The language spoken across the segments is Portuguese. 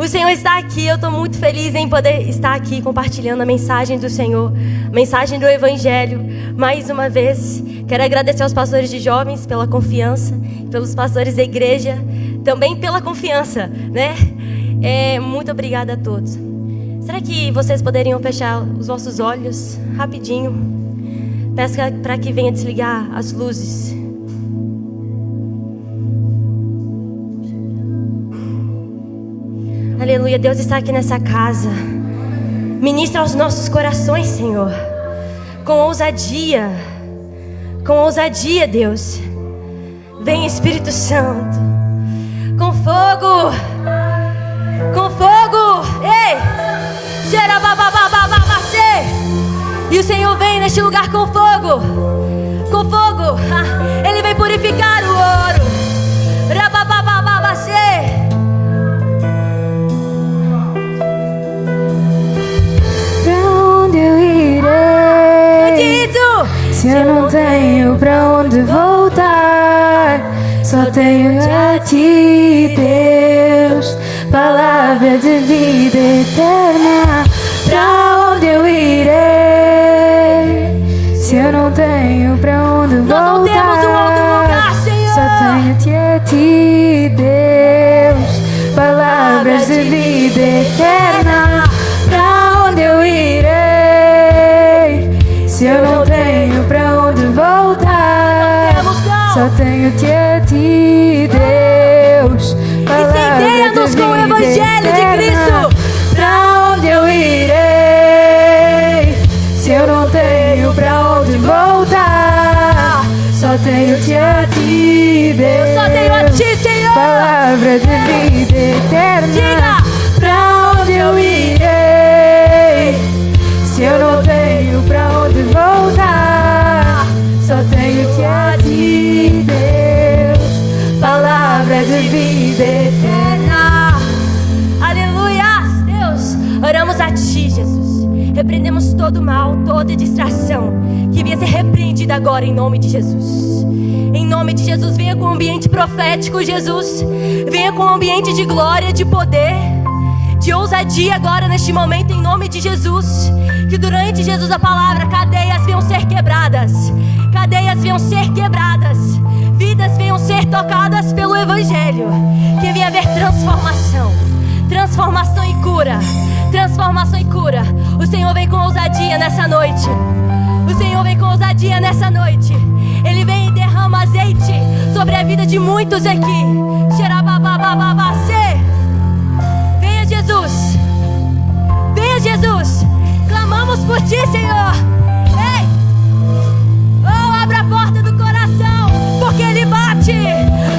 Senhor está aqui. Eu estou muito feliz em poder estar aqui compartilhando a mensagem do Senhor, a mensagem do Evangelho. Mais uma vez, quero agradecer aos pastores de jovens pela confiança, pelos pastores da igreja também pela confiança, né? Muito obrigada a todos. Será que vocês poderiam fechar os vossos olhos rapidinho? Peço para que venha desligar as luzes. Aleluia, Deus está aqui nessa casa. Ministra aos nossos corações, Senhor, com ousadia, Deus. Vem, Espírito Santo, com fogo, ei, e o Senhor vem neste lugar com fogo, Ele vem purificar o ouro. Se eu não tenho pra onde voltar, só tenho a ti, Deus, palavra de vida eterna. Pra onde eu irei? Se eu não tenho pra onde voltar, não temos um outro lugar, Senhor. Só tenho a ti, Deus, palavras de vida eterna. Pra onde eu irei? Se eu não tenho pra onde voltar, só tenho que a ti, Deus. Incendeia-nos com o Evangelho de Cristo. Pra onde eu irei? Se eu não tenho pra onde voltar, só tenho que a ti, Deus. Só tenho a ti, Senhor. Palavra de vida eterna. Diga. Pra onde eu irei? Se eu não tenho pra onde voltar, só tenho que a ti, Deus, palavra de vida eterna. Aleluia, Deus, oramos a ti, Jesus. Repreendemos todo mal, toda distração que venha ser repreendida agora em nome de Jesus. Em nome de Jesus, venha com o ambiente profético, Jesus. Venha com o ambiente de glória, de poder, de ousadia agora neste momento, em nome de Jesus. Que durante, Jesus, a palavra, cadeias venham ser quebradas. Cadeias venham ser quebradas. Vidas venham ser tocadas pelo Evangelho. Que venha haver transformação. Transformação e cura. Transformação e cura. O Senhor vem com ousadia nessa noite. O Senhor vem com ousadia nessa noite. Ele vem e derrama azeite sobre a vida de muitos aqui. Venha, Jesus. Venha, Jesus. Clamamos por ti, Senhor. Ei! Oh, abra a porta do coração, porque Ele bate.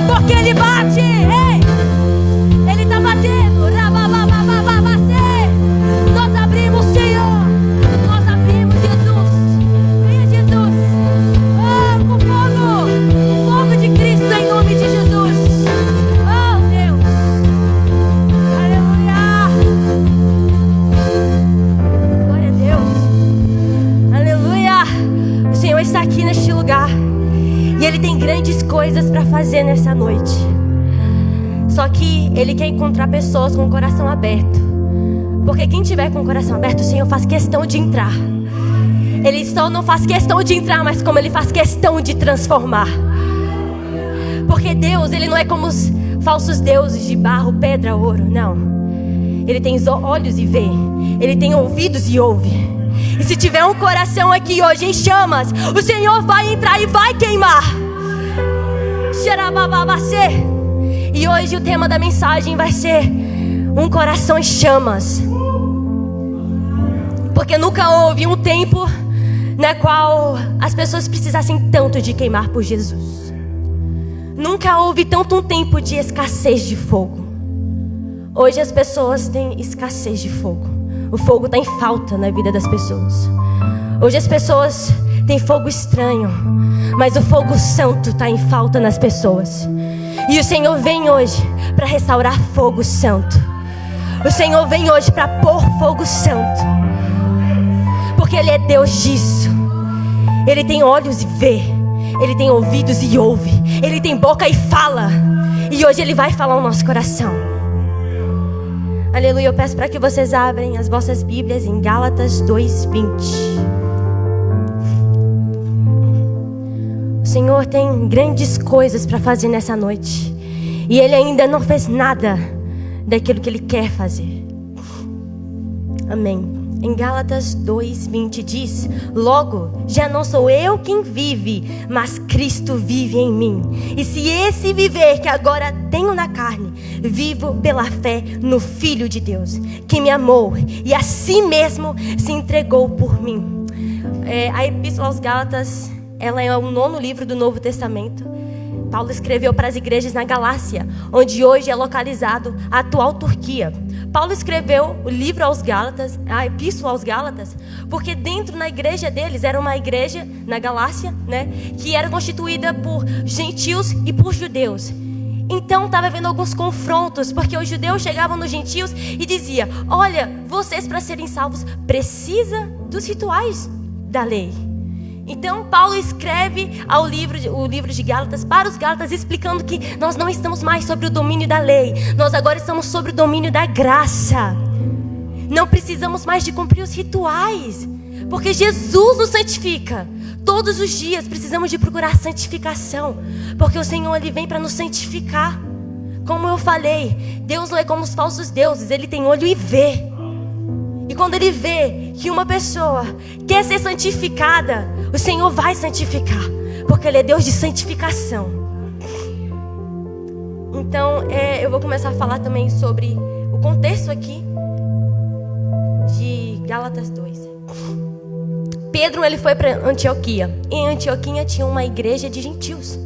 Porque Ele bate. Ei! Ele está batendo. Nós abrimos, Senhor. Nós abrimos, Jesus. Venha, Jesus. Oh, com fogo. Fogo de Cristo em nome de Jesus. Oh, Deus. Aleluia. Glória a Deus. Aleluia. O Senhor está aqui neste lugar. E Ele tem grandes coisas para fazer nessa noite. Só que Ele quer encontrar pessoas com o coração aberto. Porque quem tiver com o coração aberto, o Senhor faz questão de entrar. Ele só não faz questão de entrar, mas como Ele faz questão de transformar. Porque Deus, Ele não é como os falsos deuses de barro, pedra, ouro. Não. Ele tem olhos e vê. Ele tem ouvidos e ouve. E se tiver um coração aqui hoje em chamas, o Senhor vai entrar e vai queimar. E hoje o tema da mensagem vai ser um coração em chamas. Porque nunca houve um tempo na qual as pessoas precisassem tanto de queimar por Jesus. Nunca houve tanto um tempo de escassez de fogo. Hoje as pessoas têm escassez de fogo. O fogo está em falta na vida das pessoas. Hoje as pessoas têm fogo estranho, mas o fogo santo está em falta nas pessoas. E o Senhor vem hoje para restaurar fogo santo. O Senhor vem hoje para pôr fogo santo. Porque Ele é Deus disso. Ele tem olhos e vê. Ele tem ouvidos e ouve. Ele tem boca e fala. E hoje Ele vai falar o nosso coração. Aleluia, eu peço para que vocês abrem as vossas Bíblias em Gálatas 2:20. O Senhor tem grandes coisas para fazer nessa noite. E Ele ainda não fez nada daquilo que Ele quer fazer. Amém. Em Gálatas 2:20 diz: logo, já não sou eu quem vive, mas Cristo vive em mim. E se esse viver que agora tenho na carne, vivo pela fé no Filho de Deus, que me amou e a si mesmo se entregou por mim. A Epístola aos Gálatas, ela é o 9º livro do Novo Testamento. Paulo escreveu para as igrejas na Galácia, onde hoje é localizado a atual Turquia. Paulo escreveu o livro aos Gálatas, a Epístola aos Gálatas, porque dentro na igreja deles era uma igreja na Galácia, né, que era constituída por gentios e por judeus. Então estava havendo alguns confrontos, porque os judeus chegavam nos gentios e diziam: olha, vocês para serem salvos precisam dos rituais da lei. Então Paulo escreve o livro de Gálatas para os Gálatas, explicando que nós não estamos mais sobre o domínio da lei, nós agora estamos sobre o domínio da graça. Não precisamos mais de cumprir os rituais, porque Jesus nos santifica. Todos os dias precisamos de procurar santificação, porque o Senhor Ele vem para nos santificar. Como eu falei, Deus não é como os falsos deuses, Ele tem olho e vê. E quando Ele vê que uma pessoa quer ser santificada, o Senhor vai santificar, porque Ele é Deus de santificação. Então, eu vou começar a falar também sobre o contexto aqui de Gálatas 2. Pedro, ele foi para Antioquia. Em Antioquia tinha uma igreja de gentios.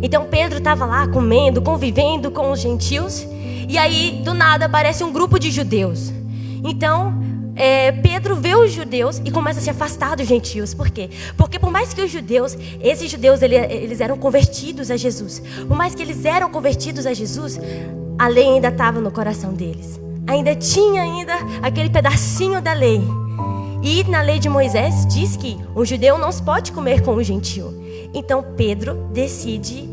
Então Pedro estava lá comendo, convivendo com os gentios. E aí, do nada, aparece um grupo de judeus. Então Pedro vê os judeus e começa a se afastar dos gentios. Por quê? Porque por mais que esses judeus eles eram convertidos a Jesus, por mais que eles eram convertidos a Jesus, a lei ainda estava no coração deles. Ainda tinha aquele pedacinho da lei. E na lei de Moisés diz que um judeu não se pode comer com um gentio. Então Pedro decide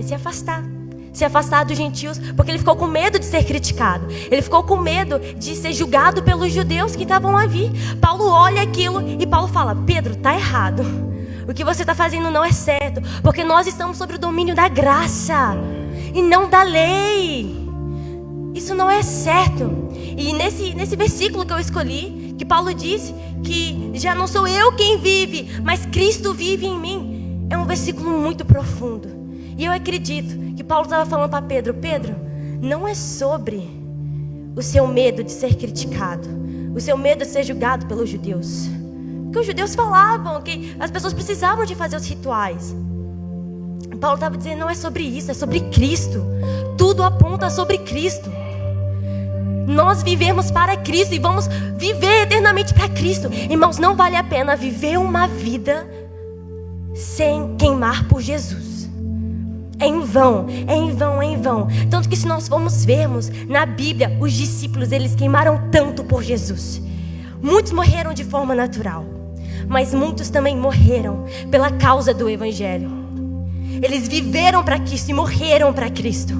se afastar dos gentios, porque ele ficou com medo de ser criticado. Ele ficou com medo de ser julgado pelos judeus que estavam a vir. Paulo olha aquilo e Paulo fala: Pedro, está errado. O que você está fazendo não é certo, porque nós estamos sob o domínio da graça e não da lei. Isso não é certo. E nesse versículo que eu escolhi, que Paulo disse que já não sou eu quem vive, mas Cristo vive em mim, é um versículo muito profundo. E eu acredito que Paulo estava falando para Pedro: Pedro, não é sobre o seu medo de ser criticado, o seu medo de ser julgado pelos judeus. Porque os judeus falavam que as pessoas precisavam de fazer os rituais. Paulo estava dizendo: não é sobre isso, é sobre Cristo. Tudo aponta sobre Cristo. Nós vivemos para Cristo e vamos viver eternamente para Cristo. Irmãos, não vale a pena viver uma vida sem queimar por Jesus. É em vão, é em vão, é em vão. Tanto que se nós formos vermos na Bíblia, os discípulos, eles queimaram tanto por Jesus. Muitos morreram de forma natural, mas muitos também morreram pela causa do Evangelho. Eles viveram para Cristo e morreram para Cristo.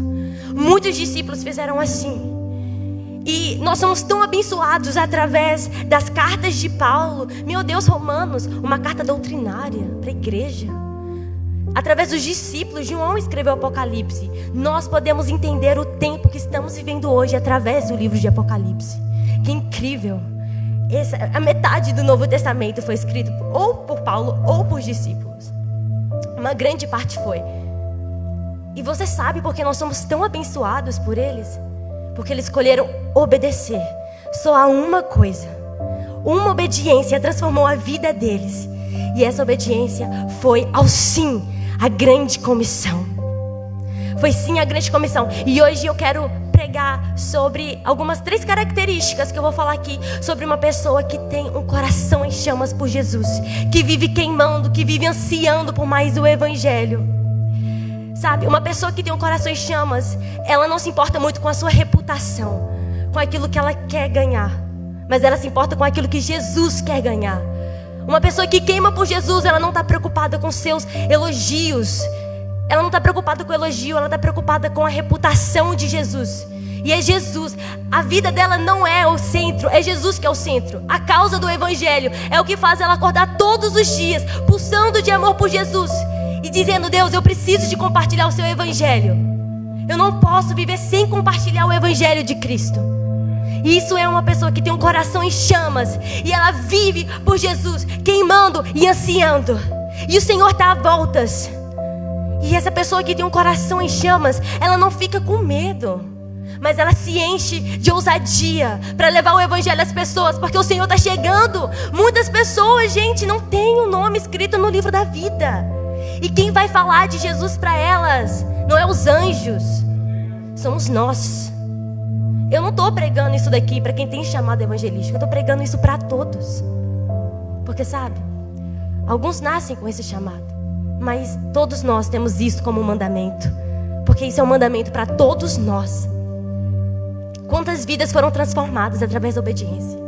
Muitos discípulos fizeram assim. E nós somos tão abençoados através das cartas de Paulo. Meu Deus, Romanos, uma carta doutrinária para a igreja. Através dos discípulos, João escreveu Apocalipse. Nós podemos entender o tempo que estamos vivendo hoje através do livro de Apocalipse. Que incrível! A metade do Novo Testamento foi escrito ou por Paulo ou por discípulos. Uma grande parte foi. E você sabe por que nós somos tão abençoados por eles? Porque eles escolheram obedecer. Só há uma coisa. Uma obediência transformou a vida deles. E essa obediência foi ao sim, a grande comissão. Foi sim a grande comissão. E hoje eu quero pregar sobre algumas 3 características que eu vou falar aqui. Sobre uma pessoa que tem um coração em chamas por Jesus, que vive queimando, que vive ansiando por mais o Evangelho. Sabe, uma pessoa que tem um coração em chamas, ela não se importa muito com a sua reputação, com aquilo que ela quer ganhar, mas ela se importa com aquilo que Jesus quer ganhar. Uma pessoa que queima por Jesus, ela não está preocupada com seus elogios. Ela não está preocupada com o elogio, ela está preocupada com a reputação de Jesus. E é Jesus. A vida dela não é o centro, é Jesus que é o centro. A causa do evangelho é o que faz ela acordar todos os dias, pulsando de amor por Jesus e dizendo: Deus, eu preciso de compartilhar o seu evangelho. Eu não posso viver sem compartilhar o evangelho de Cristo. E isso é uma pessoa que tem um coração em chamas, e ela vive por Jesus, queimando e ansiando. E o Senhor está a voltas. E essa pessoa que tem um coração em chamas, ela não fica com medo, mas ela se enche de ousadia para levar o evangelho às pessoas, porque o Senhor está chegando. Muitas pessoas, gente, não têm o nome escrito no livro da vida. E quem vai falar de Jesus para elas não é os anjos, somos nós. Eu não estou pregando isso daqui para quem tem chamado evangelístico. Eu estou pregando isso para todos. Porque sabe, alguns nascem com esse chamado, mas todos nós temos isso como um mandamento, porque isso é um mandamento para todos nós. Quantas vidas foram transformadas através da obediência?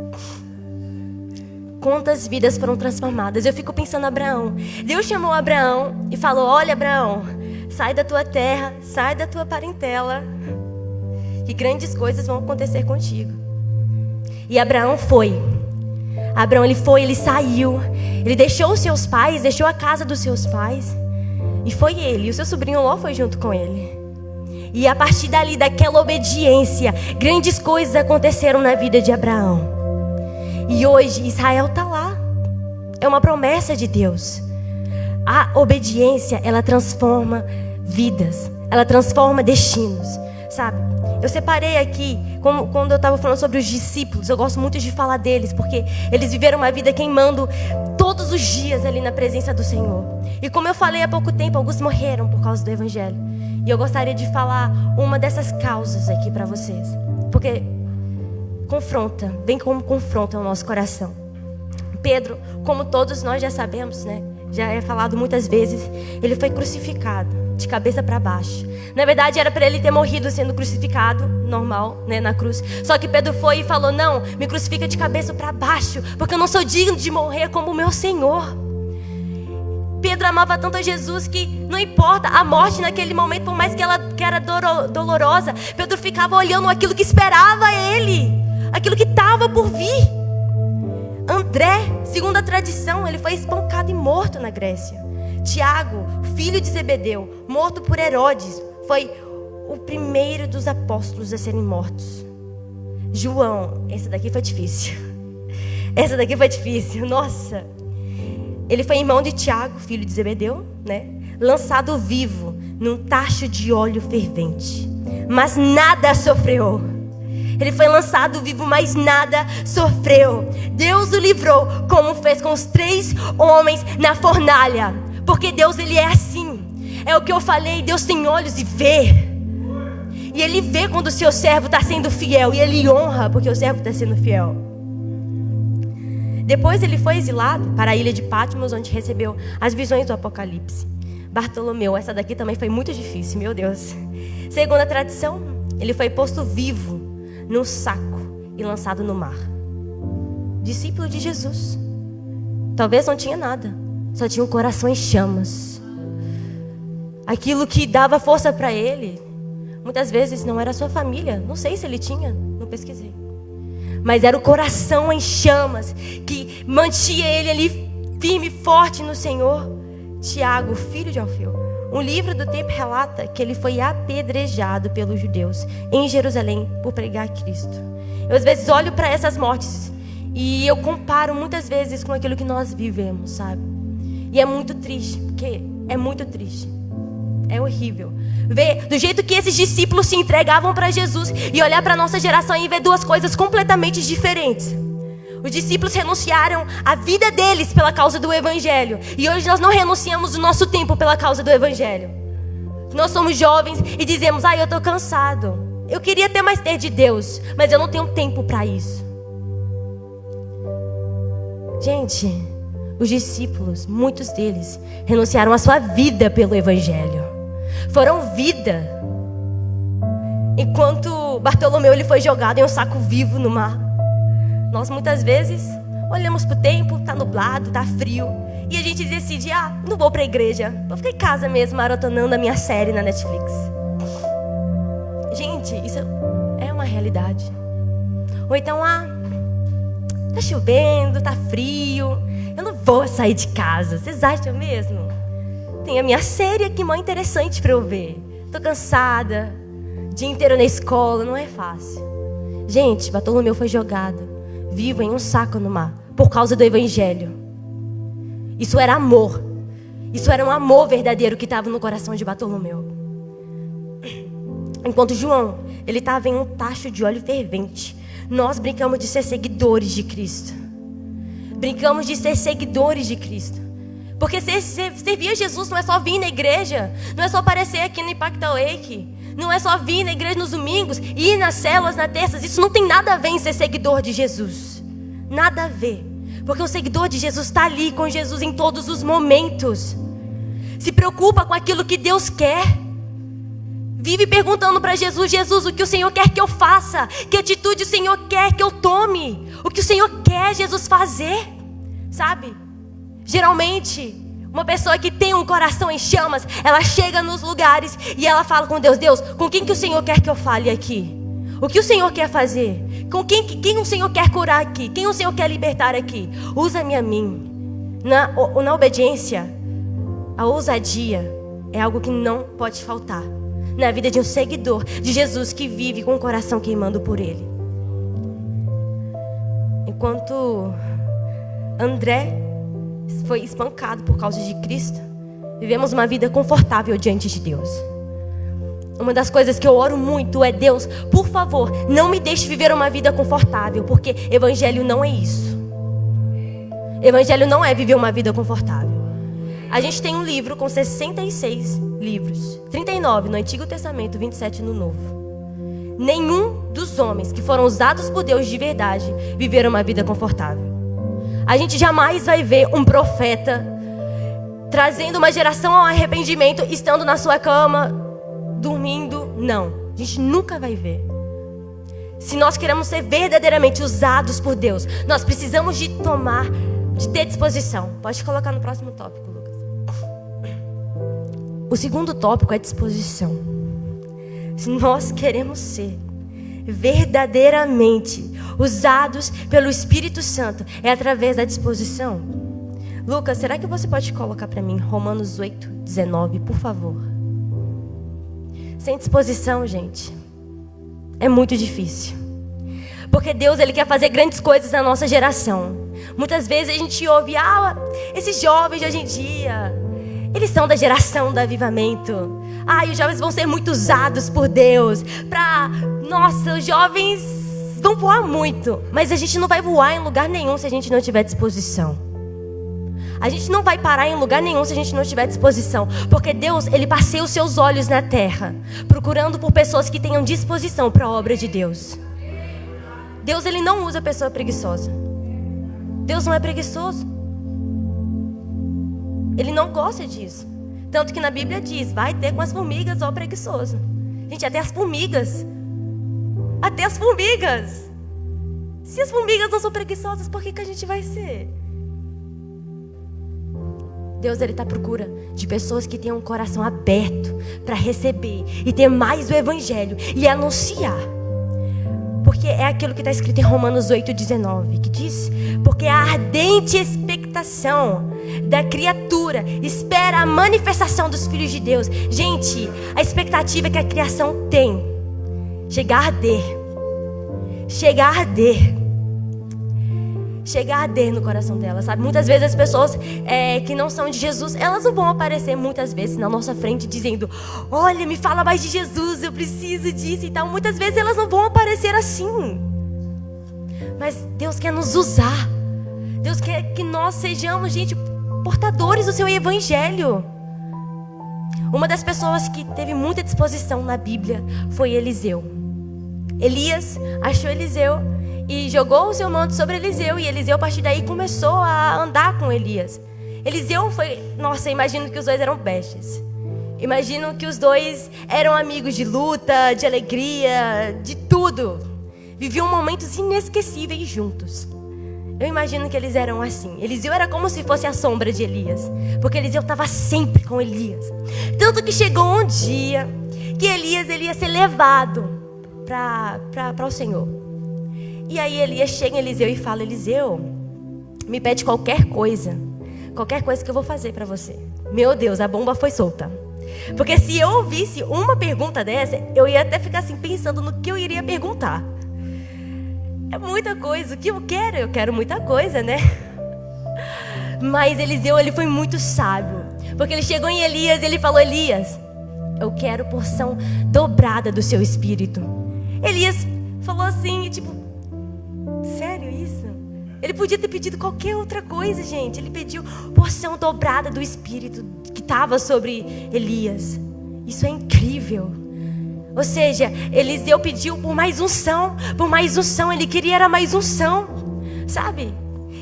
Quantas vidas foram transformadas? Eu fico pensando em Abraão. Deus chamou Abraão e falou: olha, Abraão, sai da tua terra, sai da tua parentela, que grandes coisas vão acontecer contigo. E Abraão foi. Abraão, ele saiu. Ele deixou os seus pais, deixou a casa dos seus pais. E foi ele. E o seu sobrinho Ló foi junto com ele. E a partir dali, daquela obediência, grandes coisas aconteceram na vida de Abraão. E hoje Israel está lá. É uma promessa de Deus. A obediência, ela transforma vidas. Ela transforma destinos. Sabe? Eu separei aqui, quando eu estava falando sobre os discípulos, eu gosto muito de falar deles, porque eles viveram uma vida queimando todos os dias ali na presença do Senhor. E como eu falei há pouco tempo, alguns morreram por causa do evangelho. E eu gostaria de falar uma dessas causas aqui para vocês, porque confronta, bem como confronta o nosso coração. Pedro, como todos nós já sabemos, né? Já é falado muitas vezes, ele foi crucificado de cabeça para baixo. Na verdade, era para ele ter morrido sendo crucificado, normal, né, na cruz. Só que Pedro foi e falou: não, me crucifica de cabeça para baixo, porque eu não sou digno de morrer como o meu Senhor. Pedro amava tanto a Jesus que não importa a morte naquele momento, por mais que ela era dolorosa, Pedro ficava olhando aquilo que esperava ele, aquilo que estava por vir. André, segundo a tradição, ele foi espancado e morto na Grécia. Tiago, filho de Zebedeu, morto por Herodes, foi o primeiro dos apóstolos a serem mortos. João, essa daqui foi difícil. Essa daqui foi difícil, nossa. Ele foi irmão de Tiago, filho de Zebedeu, né? Lançado vivo num tacho de óleo fervente, mas nada sofreu. Ele foi lançado vivo, mas nada sofreu. Deus o livrou, como fez com os 3 homens na fornalha. Porque Deus, ele é assim. É o que eu falei, Deus tem olhos e vê. E ele vê quando o seu servo está sendo fiel. E ele honra porque o servo está sendo fiel. Depois ele foi exilado para a ilha de Patmos, onde recebeu as visões do Apocalipse. Bartolomeu, essa daqui também foi muito difícil, meu Deus. Segundo a tradição, ele foi posto vivo num saco e lançado no mar. Discípulo de Jesus. Talvez não tinha nada, só tinha um coração em chamas. Aquilo que dava força para ele, muitas vezes não era a sua família. Não sei se ele tinha, não pesquisei. Mas era o coração em chamas que mantinha ele ali firme e forte no Senhor. Tiago, filho de Alfeu. Um livro do tempo relata que ele foi apedrejado pelos judeus em Jerusalém por pregar Cristo. Eu às vezes olho para essas mortes e eu comparo muitas vezes com aquilo que nós vivemos, sabe? E é muito triste, porque é muito triste. É horrível ver do jeito que esses discípulos se entregavam para Jesus e olhar para a nossa geração e ver duas coisas completamente diferentes. Os discípulos renunciaram a vida deles pela causa do Evangelho. E hoje nós não renunciamos o nosso tempo pela causa do Evangelho. Nós somos jovens e dizemos: eu estou cansado. Eu queria ter mais ter de Deus, mas eu não tenho tempo para isso. Gente, os discípulos, muitos deles, renunciaram a sua vida pelo Evangelho. Foram vida. Enquanto Bartolomeu ele foi jogado em um saco vivo no mar. Nós muitas vezes olhamos para o tempo, está nublado, está frio, e a gente decide: não vou para a igreja, vou ficar em casa mesmo maratonando a minha série na Netflix. Gente, isso é realidade. Ou então, tá chovendo, tá frio, eu não vou sair de casa. Vocês acham mesmo? Tem a minha série aqui, mó interessante pra eu ver. Tô cansada, dia inteiro na escola, não é fácil. Gente, Bartolomeu foi jogado vivo em um saco no mar por causa do evangelho. Isso era amor. Isso era um amor verdadeiro que estava no coração de Bartolomeu. Enquanto João, ele estava em um tacho de óleo fervente. Nós brincamos de ser seguidores de Cristo. Brincamos de ser seguidores de Cristo. Porque servir a Jesus não é só vir na igreja, não é só aparecer aqui no Impacta Lake, não é só vir na igreja nos domingos, ir nas células nas terças. Isso não tem nada a ver em ser seguidor de Jesus. Nada a ver. Porque o seguidor de Jesus está ali com Jesus em todos os momentos. Se preocupa com aquilo que Deus quer. Vive perguntando para Jesus: Jesus, o que o Senhor quer que eu faça? Que atitude o Senhor quer que eu tome? O que o Senhor quer, Jesus, fazer? Sabe? Geralmente, uma pessoa que tem um coração em chamas, ela chega nos lugares e ela fala com Deus: Deus, com quem que o Senhor quer que eu fale aqui? O que o Senhor quer fazer? Com quem o Senhor quer curar aqui? Quem o Senhor quer libertar aqui? Usa-me a mim. Na obediência, a ousadia é algo que não pode faltar na vida de um seguidor de Jesus que vive com o coração queimando por Ele. Enquanto André foi espancado por causa de Cristo, vivemos uma vida confortável diante de Deus. Uma das coisas que eu oro muito é: Deus, por favor, não me deixe viver uma vida confortável, porque evangelho não é isso. Evangelho não é viver uma vida confortável. A gente tem um livro com 66 livros, 39 no Antigo Testamento, 27 no Novo. Nenhum dos homens que foram usados por Deus de verdade viveram uma vida confortável. A gente jamais vai ver um profeta trazendo uma geração ao arrependimento, estando na sua cama, dormindo. Não, a gente nunca vai ver. Se nós queremos ser verdadeiramente usados por Deus, nós precisamos de ter disposição. Pode colocar no próximo tópico, Lucas. O segundo tópico é disposição. Se nós queremos ser verdadeiramente usados pelo Espírito Santo, é através da disposição. Lucas, será que você pode colocar para mim Romanos 8:19, por favor? Sem disposição, gente, é muito difícil. Porque Deus, Ele quer fazer grandes coisas na nossa geração. Muitas vezes a gente ouve: esses jovens de hoje em dia, eles são da geração do avivamento. Os jovens vão ser muito usados por Deus. Nossa, os jovens vão voar muito. Mas a gente não vai voar em lugar nenhum se a gente não tiver disposição. A gente não vai parar em lugar nenhum se a gente não tiver disposição. Porque Deus, Ele passeia os seus olhos na terra, procurando por pessoas que tenham disposição para a obra de Deus. Deus, Ele não usa pessoa preguiçosa. Deus não é preguiçoso. Ele não gosta disso. Tanto que na Bíblia diz: vai ter com as formigas, ó preguiçoso. Gente, até as formigas. Até as formigas. Se as formigas não são preguiçosas, por que a gente vai ser? Deus, Ele está à procura de pessoas que tenham um coração aberto para receber e ter mais o Evangelho e anunciar. Porque é aquilo que está escrito em Romanos 8:19, que diz: porque a ardente expectação da criatura espera a manifestação dos filhos de Deus. Gente, a expectativa que a criação tem chega a arder. Chega a arder. Chega a arder no coração dela, sabe? Muitas vezes as pessoas que não são de Jesus, elas não vão aparecer muitas vezes na nossa frente dizendo: olha, me fala mais de Jesus, eu preciso disso e tal. Muitas vezes elas não vão aparecer assim. Mas Deus quer nos usar. Deus quer que nós sejamos, gente, portadores do seu evangelho. Uma das pessoas que teve muita disposição na Bíblia foi Eliseu. Elias achou Eliseu e jogou o seu manto sobre Eliseu. E Eliseu, a partir daí, começou a andar com Elias. Eliseu foi... Nossa, imagino que os dois eram bestes. Imagino que os dois eram amigos de luta, de alegria, de tudo. Viviam momentos inesquecíveis juntos. Eu imagino que eles eram assim. Eliseu era como se fosse a sombra de Elias, porque Eliseu estava sempre com Elias. Tanto que chegou um dia que Elias, ele ia ser levado para o Senhor. E aí Elias chega em Eliseu e fala: Eliseu, me pede qualquer coisa que eu vou fazer para você. Meu Deus, a bomba foi solta. Porque se eu ouvisse uma pergunta dessa, eu ia até ficar assim pensando no que eu iria perguntar. É muita coisa. O que eu quero muita coisa, né? Mas Eliseu, ele foi muito sábio, porque ele chegou em Elias e ele falou: Elias, eu quero porção dobrada do seu espírito. Elias falou assim, tipo, sério isso? Ele podia ter pedido qualquer outra coisa, gente. Ele pediu porção dobrada do espírito que estava sobre Elias. Isso é incrível. Ou seja, Eliseu pediu por mais unção. Por mais unção, ele queria era mais unção, sabe?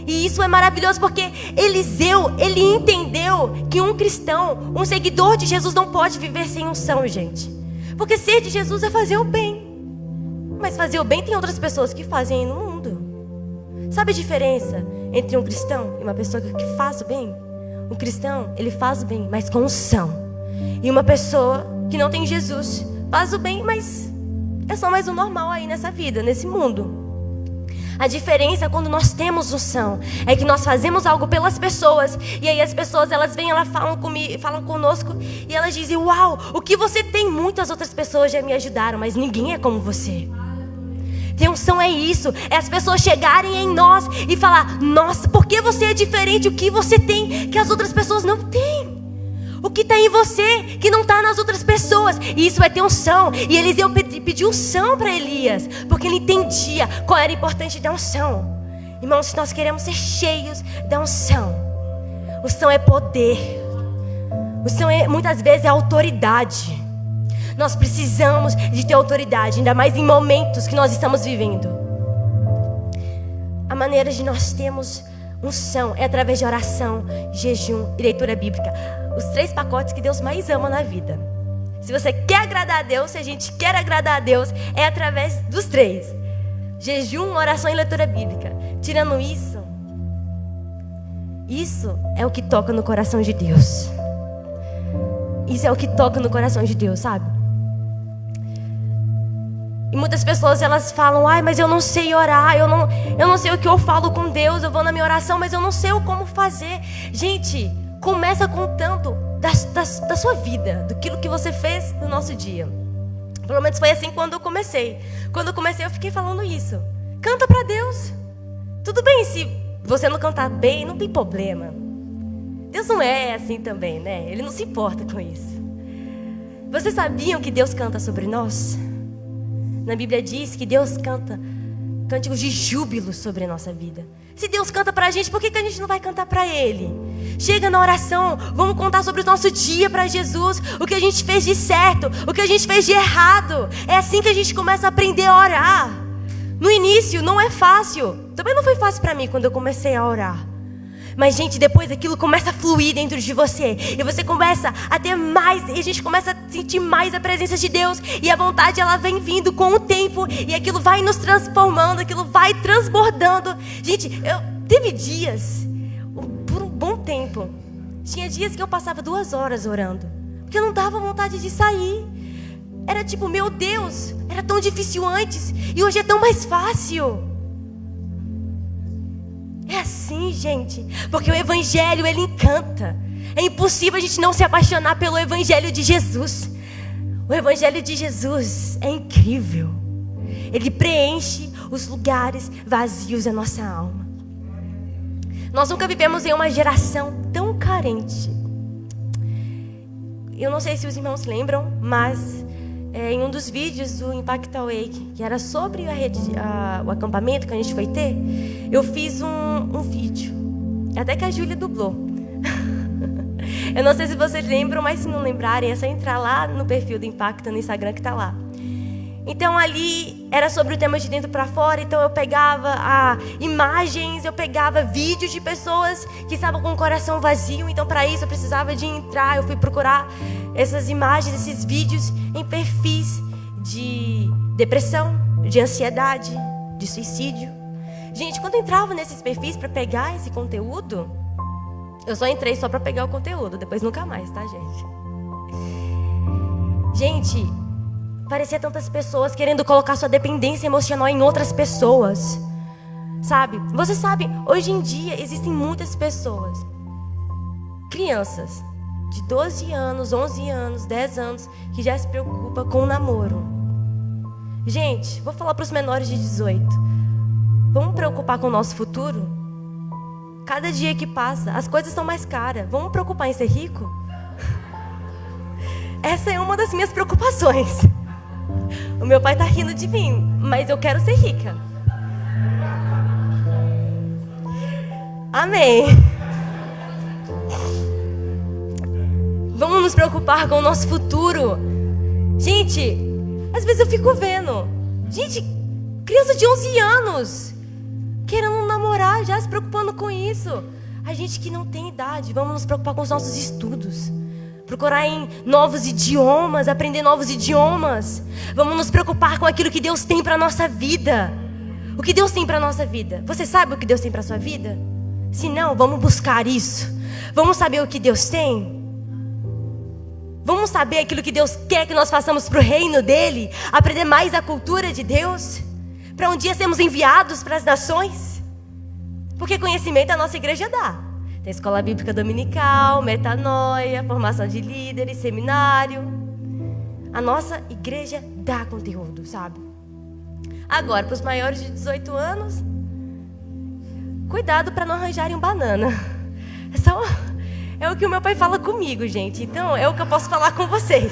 E isso é maravilhoso porque Eliseu, ele entendeu que um cristão, um seguidor de Jesus não pode viver sem unção, gente. Porque ser de Jesus é fazer o bem. Mas fazer o bem tem outras pessoas que fazem no mundo. Sabe a diferença entre um cristão e uma pessoa que faz o bem? Um cristão, ele faz o bem, mas com unção. E uma pessoa que não tem Jesus faz o bem, mas é só mais o normal aí nessa vida, nesse mundo. A diferença quando nós temos unção é que nós fazemos algo pelas pessoas. E aí as pessoas, elas vêm, elas falam conosco e elas dizem: uau, o que você tem? Muitas outras pessoas já me ajudaram, mas ninguém é como você. Ter unção é isso, é as pessoas chegarem em nós e falar: nossa, por que você é diferente? O que você tem que as outras pessoas não têm? O que está em você que não está nas outras pessoas? E isso é ter unção. E Eliseu pediu unção para Elias, porque ele entendia qual era importante da unção. Irmãos, se nós queremos ser cheios da unção, unção é poder. Unção muitas vezes é autoridade. Nós precisamos de ter autoridade, ainda mais em momentos que nós estamos vivendo. A maneira de nós termos unção é através de oração, jejum e leitura bíblica. Os 3 pacotes que Deus mais ama na vida. Se você quer agradar a Deus, se a gente quer agradar a Deus, é através dos 3: jejum, oração e leitura bíblica. Tirando isso, isso é o que toca no coração de Deus. Isso é o que toca no coração de Deus, sabe? E muitas pessoas, elas falam: ai, mas eu não sei orar, eu não sei o que eu falo com Deus, eu vou na minha oração, mas eu não sei como fazer. Gente, começa contando da sua vida, daquilo que você fez no nosso dia. Pelo menos foi assim quando eu comecei. Quando eu comecei, eu fiquei falando isso. Canta pra Deus. Tudo bem se você não cantar bem, não tem problema. Deus não é assim também, né? Ele não se importa com isso. Vocês sabiam que Deus canta sobre nós? Na Bíblia diz que Deus canta cânticos de júbilo sobre a nossa vida. Se Deus canta pra gente, por que a gente não vai cantar pra Ele? Chega na oração, vamos contar sobre o nosso dia pra Jesus. O que a gente fez de certo, o que a gente fez de errado. É assim que a gente começa a aprender a orar. No início não é fácil. Também não foi fácil pra mim quando eu comecei a orar. Mas, gente, depois aquilo começa a fluir dentro de você. E você começa a ter mais. E a gente começa a sentir mais a presença de Deus. E a vontade, ela vem vindo com o tempo. E aquilo vai nos transformando. Aquilo vai transbordando. Gente, teve dias, por um bom tempo, tinha dias que eu passava 2 horas orando. Porque eu não dava vontade de sair. Era tipo, meu Deus, era tão difícil antes. E hoje é tão mais fácil. É assim, gente, porque o Evangelho, ele encanta. É impossível a gente não se apaixonar pelo Evangelho de Jesus. O Evangelho de Jesus é incrível. Ele preenche os lugares vazios da nossa alma. Nós nunca vivemos em uma geração tão carente. Eu não sei se os irmãos lembram, mas em um dos vídeos do Impact Awake, que era sobre o acampamento que a gente foi ter, eu fiz um vídeo, até que a Júlia dublou. Eu não sei se vocês lembram, mas se não lembrarem, é só entrar lá no perfil do Impacta no Instagram que tá lá. Então ali era sobre o tema de dentro para fora. Então eu pegava imagens, eu pegava vídeos de pessoas que estavam com o coração vazio. Então para isso eu precisava de entrar, eu fui procurar essas imagens, esses vídeos em perfis de depressão, de ansiedade, de suicídio. Gente, quando eu entrava nesses perfis para pegar esse conteúdo, eu só entrei só para pegar o conteúdo, depois nunca mais, tá, gente? Gente, Parecia tantas pessoas querendo colocar sua dependência emocional em outras pessoas. Sabe? Você sabe, hoje em dia existem muitas pessoas, crianças de 12 anos, 11 anos, 10 anos, que já se preocupam com o namoro. Gente, vou falar para os menores de 18. Vamos preocupar com o nosso futuro? Cada dia que passa, as coisas estão mais caras. Vamos preocupar em ser rico? Essa é uma das minhas preocupações. O meu pai tá rindo de mim, mas eu quero ser rica. Amém. Vamos nos preocupar com o nosso futuro. Gente, às vezes eu fico vendo, gente, criança de 11 anos querendo namorar, já se preocupando com isso. A gente que não tem idade, vamos nos preocupar com os nossos estudos. Procurar em novos idiomas, aprender novos idiomas. Vamos nos preocupar com aquilo que Deus tem para a nossa vida. O que Deus tem para a nossa vida? Você sabe o que Deus tem para a sua vida? Se não, vamos buscar isso. Vamos saber o que Deus tem. Vamos saber aquilo que Deus quer que nós façamos para o reino dEle. Aprender mais da cultura de Deus. Para um dia sermos enviados para as nações. Porque conhecimento a nossa igreja dá. Tem escola bíblica dominical, metanoia, formação de líderes, seminário. A nossa igreja dá conteúdo, sabe? Agora, para os maiores de 18 anos, cuidado para não arranjarem um banana. É o que o meu pai fala comigo, gente. Então, é o que eu posso falar com vocês.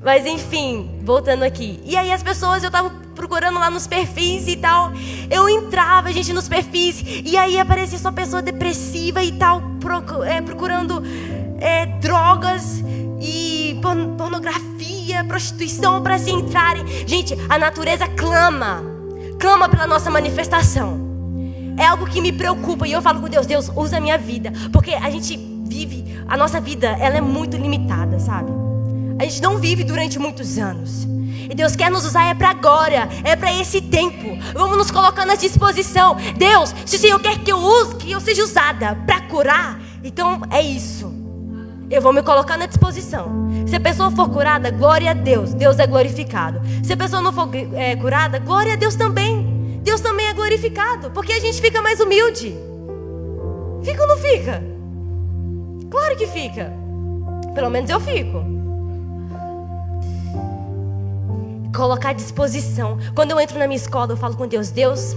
Mas, enfim, voltando aqui. E aí as pessoas, eu tava procurando lá nos perfis e tal. Eu entrava, gente, nos perfis. E aí aparecia só pessoa depressiva e tal. Procurando drogas e pornografia, prostituição para se entrarem. Gente, a natureza clama pela nossa manifestação. É algo que me preocupa. E eu falo com Deus, Deus, usa a minha vida. Porque a gente vive, a nossa vida, ela é muito limitada, sabe? A gente não vive durante muitos anos. E Deus quer nos usar, é para agora, é para esse tempo. Vamos nos colocando à disposição. Deus, se o Senhor quer que eu use, que eu seja usada para curar, então é isso. Eu vou me colocar na disposição. Se a pessoa for curada, glória a Deus, Deus é glorificado. Se a pessoa não for curada, glória a Deus também. Deus também é glorificado, porque a gente fica mais humilde. Fica ou não fica? Claro que fica. Pelo menos eu fico. Colocar à disposição. Quando eu entro na minha escola, eu falo com Deus, Deus,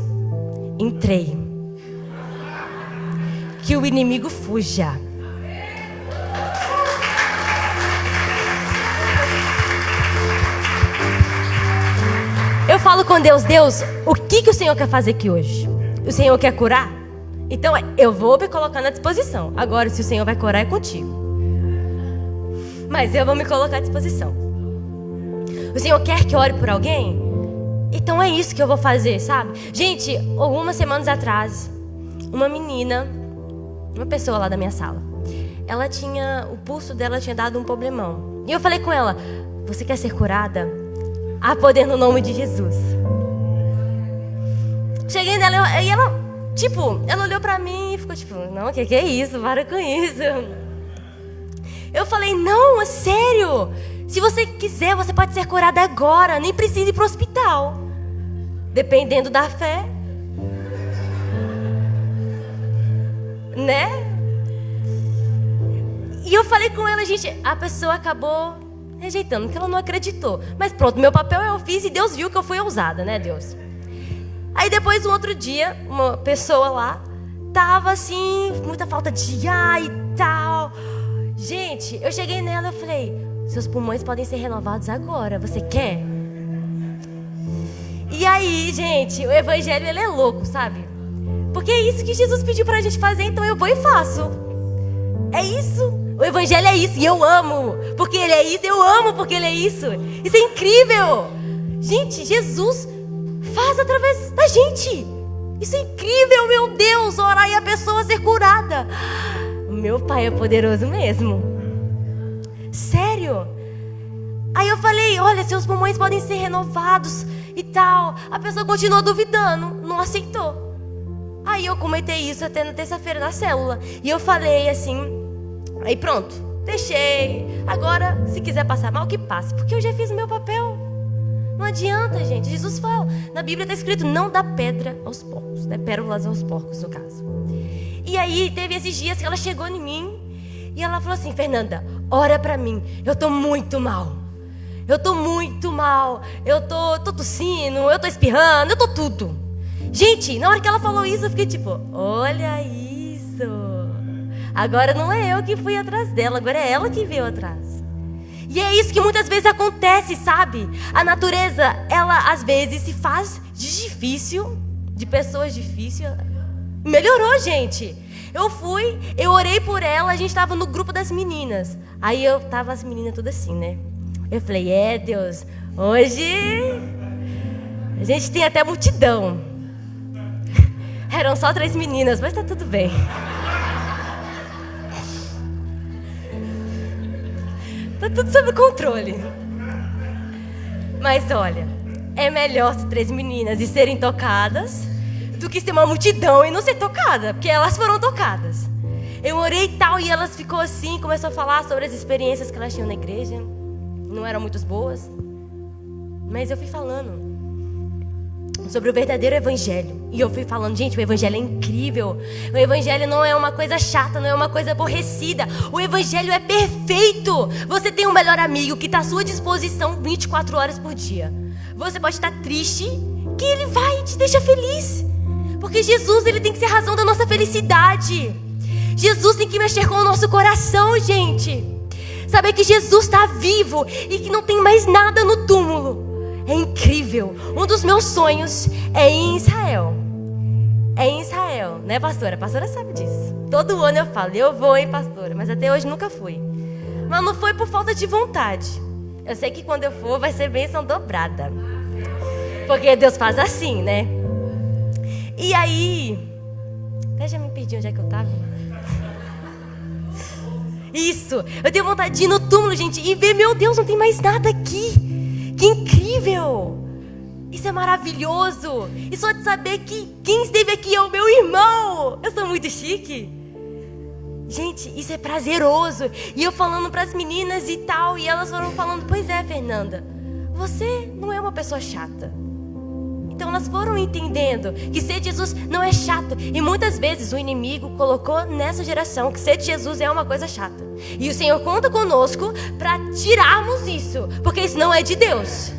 entrei. Que o inimigo fuja. Eu falo com Deus, Deus, o que o Senhor quer fazer aqui hoje? O Senhor quer curar? Então eu vou me colocar na disposição. Agora, se o Senhor vai curar, é contigo. Mas eu vou me colocar à disposição. O Senhor quer que eu ore por alguém? Então é isso que eu vou fazer, sabe? Gente, algumas semanas atrás, uma menina, uma pessoa lá da minha sala, o pulso dela tinha dado um problemão. E eu falei com ela, você quer ser curada? Há poder no nome de Jesus. Cheguei nela e ela, ela olhou pra mim e ficou não, que é isso? Para com isso. Eu falei, não, é sério. Se você quiser, você pode ser curada agora. Nem precisa ir para o hospital. Dependendo da fé. Né? E eu falei com ela, gente, a pessoa acabou rejeitando, porque ela não acreditou. Mas pronto, meu papel eu fiz e Deus viu que eu fui ousada, né, Deus? Aí depois, um outro dia, uma pessoa lá, tava assim, muita falta de ar e tal. Gente, eu cheguei nela e falei, seus pulmões podem ser renovados agora, você quer? E aí, gente, o evangelho, ele é louco, sabe? Porque é isso que Jesus pediu pra gente fazer, então eu vou e faço. É isso, o evangelho é isso, e eu amo, porque ele é isso, eu amo porque ele é isso. Isso é incrível. Gente, Jesus faz através da gente. Isso é incrível, meu Deus, orar e a pessoa ser curada. O meu Pai é poderoso mesmo. Sério? Aí eu falei, olha, seus pulmões podem ser renovados e tal. A pessoa continuou duvidando, não aceitou. Aí eu comentei isso até na terça-feira na célula. E eu falei assim, aí pronto, deixei. Agora, se quiser passar mal, que passe, porque eu já fiz o meu papel. Não adianta, gente. Jesus fala, na Bíblia está escrito, não dá pedra aos porcos, né? Pérolas aos porcos, no caso. E aí, teve esses dias que ela chegou em mim e ela falou assim: Fernanda, ora pra mim, eu tô muito mal. Eu tô muito mal. Eu tô tossindo, eu tô espirrando, eu tô tudo. Gente, na hora que ela falou isso, eu fiquei tipo, olha isso. Agora não é eu que fui atrás dela, agora é ela que veio atrás. E é isso que muitas vezes acontece, sabe? A natureza, ela às vezes se faz de difícil, de pessoas difíceis. Melhorou, gente. Eu orei por ela, a gente estava no grupo das meninas. Aí eu tava as meninas todas assim, né? Eu falei, Deus, hoje a gente tem até multidão. Eram só 3 meninas, mas tá tudo bem. Tá tudo sob controle. Mas olha, é melhor ser 3 meninas e serem tocadas do que ser uma multidão e não ser tocada, porque elas foram tocadas. Eu orei e tal, e elas ficou assim, começou a falar sobre as experiências que elas tinham na igreja. Não eram muito boas, mas eu fui falando sobre o verdadeiro evangelho. E eu fui falando, gente, o evangelho é incrível. O evangelho não é uma coisa chata, não é uma coisa aborrecida. O evangelho é perfeito. Você tem um melhor amigo que está à sua disposição 24 horas por dia. Você pode estar triste, que ele vai e te deixa feliz. Porque Jesus, ele tem que ser a razão da nossa felicidade. Jesus tem que mexer com o nosso coração, gente. Saber que Jesus está vivo e que não tem mais nada no túmulo é incrível. Um dos meus sonhos é ir em Israel. É em Israel, né, pastora? A pastora sabe disso. Todo ano eu falo, eu vou, hein, pastora? Mas até hoje nunca fui. Mas não foi por falta de vontade. Eu sei que quando eu for vai ser bênção dobrada. Porque Deus faz assim, né? E aí... Até já me perdi onde é que eu estava. Isso, eu tenho vontade de ir no túmulo, gente, e ver, meu Deus, não tem mais nada aqui. Que incrível. Isso é maravilhoso. E só de saber que quem esteve aqui é o meu irmão. Eu sou muito chique. Gente, isso é prazeroso. E eu falando para as meninas e tal, e elas foram falando, pois é, Fernanda, você não é uma pessoa chata. Então elas foram entendendo que ser de Jesus não é chato. E muitas vezes o inimigo colocou nessa geração que ser de Jesus é uma coisa chata. E o Senhor conta conosco para tirarmos isso, porque isso não é de Deus.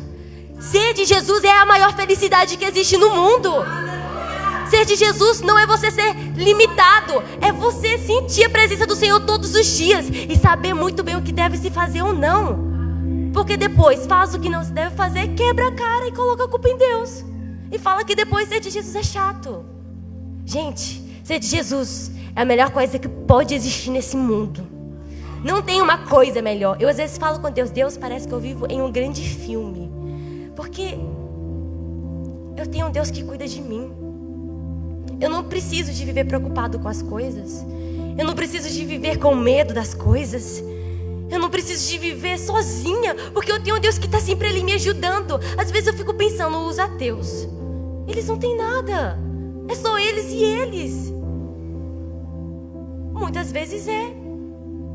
Ser de Jesus é a maior felicidade que existe no mundo. Ser de Jesus não é você ser limitado, é você sentir a presença do Senhor todos os dias e saber muito bem o que deve se fazer ou não. Porque depois faz o que não se deve fazer, quebra a cara e coloca a culpa em Deus. E fala que depois ser de Jesus é chato. Gente, ser de Jesus é a melhor coisa que pode existir nesse mundo. Não tem uma coisa melhor. Eu às vezes falo com Deus, Deus, parece que eu vivo em um grande filme. Porque eu tenho um Deus que cuida de mim. Eu não preciso de viver preocupado com as coisas. Eu não preciso de viver com medo das coisas. Eu não preciso de viver sozinha, porque eu tenho um Deus que está sempre ali me ajudando. Às vezes eu fico pensando, os ateus, eles não têm nada. É só eles e eles. Muitas vezes é.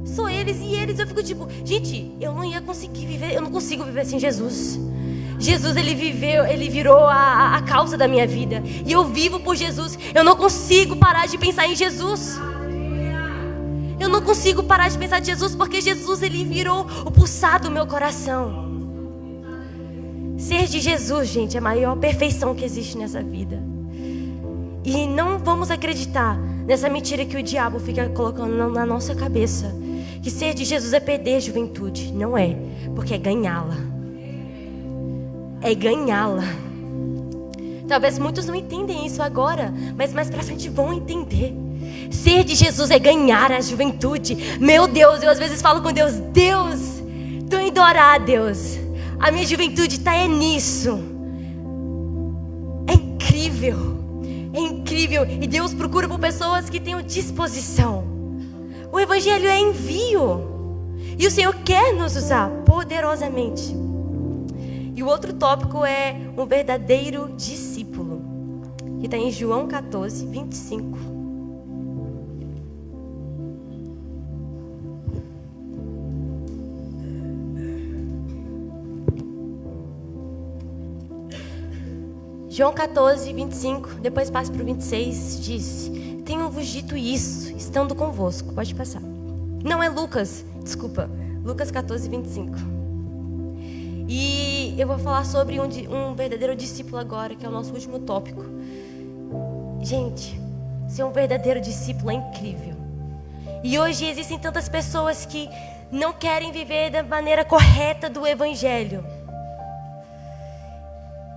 Só eles e eles. Eu fico tipo, gente, eu não ia conseguir viver. Eu não consigo viver sem Jesus. Jesus, ele virou a causa da minha vida. E eu vivo por Jesus. Eu não consigo parar de pensar em Jesus. Eu não consigo parar de pensar em Jesus, porque Jesus, ele virou o pulsar do meu coração. Ser de Jesus, gente, é a maior perfeição que existe nessa vida. E não vamos acreditar nessa mentira que o diabo fica colocando na nossa cabeça, que ser de Jesus é perder a juventude. Não é, porque é ganhá-la. É ganhá-la. Talvez muitos não entendem isso agora, mas mais pra frente vão entender. Ser de Jesus é ganhar a juventude. Meu Deus, eu às vezes falo com Deus, Deus, tô indo orar, Deus. A minha juventude tá nisso. É incrível. É incrível. E Deus procura por pessoas que tenham disposição. O Evangelho é envio. E o Senhor quer nos usar poderosamente. E o outro tópico é um verdadeiro discípulo, que está em João 14, 25. João 14, 25, depois passa para o 26, diz: tenho-vos dito isso, estando convosco. Pode passar. Não é Lucas, desculpa. Lucas 14, 25. E eu vou falar sobre um verdadeiro discípulo agora, que é o nosso último tópico. Gente, ser um verdadeiro discípulo é incrível. E hoje existem tantas pessoas que não querem viver da maneira correta do Evangelho.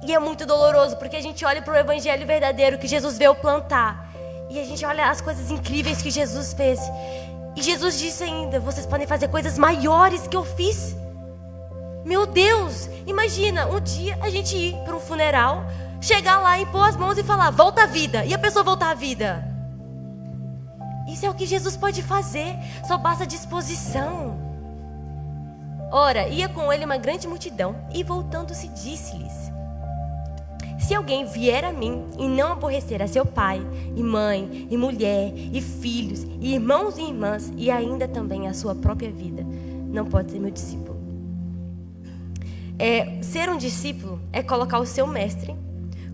E é muito doloroso, porque a gente olha para o Evangelho verdadeiro que Jesus veio plantar. E a gente olha as coisas incríveis que Jesus fez. E Jesus disse ainda: vocês podem fazer coisas maiores que eu fiz. Meu Deus, imagina um dia a gente ir para um funeral, chegar lá, impor as mãos e falar: volta à vida. E a pessoa voltar à vida. Isso é o que Jesus pode fazer. Só basta disposição. Ora, ia com ele uma grande multidão, e voltando-se disse-lhes: se alguém vier a mim e não aborrecer a seu pai, e mãe, e mulher, e filhos, e irmãos e irmãs, e ainda também a sua própria vida, não pode ser meu discípulo. Ser um discípulo é colocar o seu mestre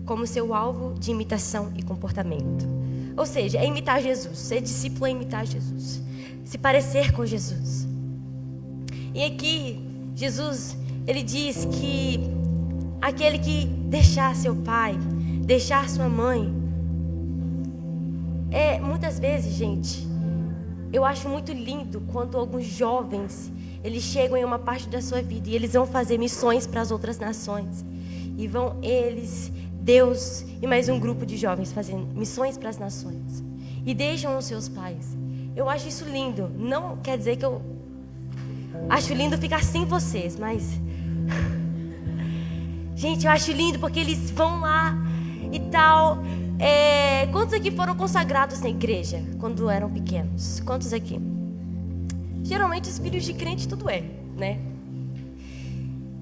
como seu alvo de imitação e comportamento. Ou seja, é imitar Jesus. Ser discípulo é imitar Jesus, se parecer com Jesus. E aqui, Jesus, ele diz que aquele que deixar seu pai, deixar sua mãe, muitas vezes, gente, eu acho muito lindo quando alguns jovens, eles chegam em uma parte da sua vida e eles vão fazer missões para as outras nações. E vão eles, Deus e mais um grupo de jovens fazendo missões para as nações. E deixam os seus pais. Eu acho isso lindo. Não quer dizer que eu acho lindo ficar sem vocês, mas... Gente, eu acho lindo porque eles vão lá e tal. Quantos aqui foram consagrados na igreja quando eram pequenos? Quantos aqui? Geralmente os filhos de crente tudo né?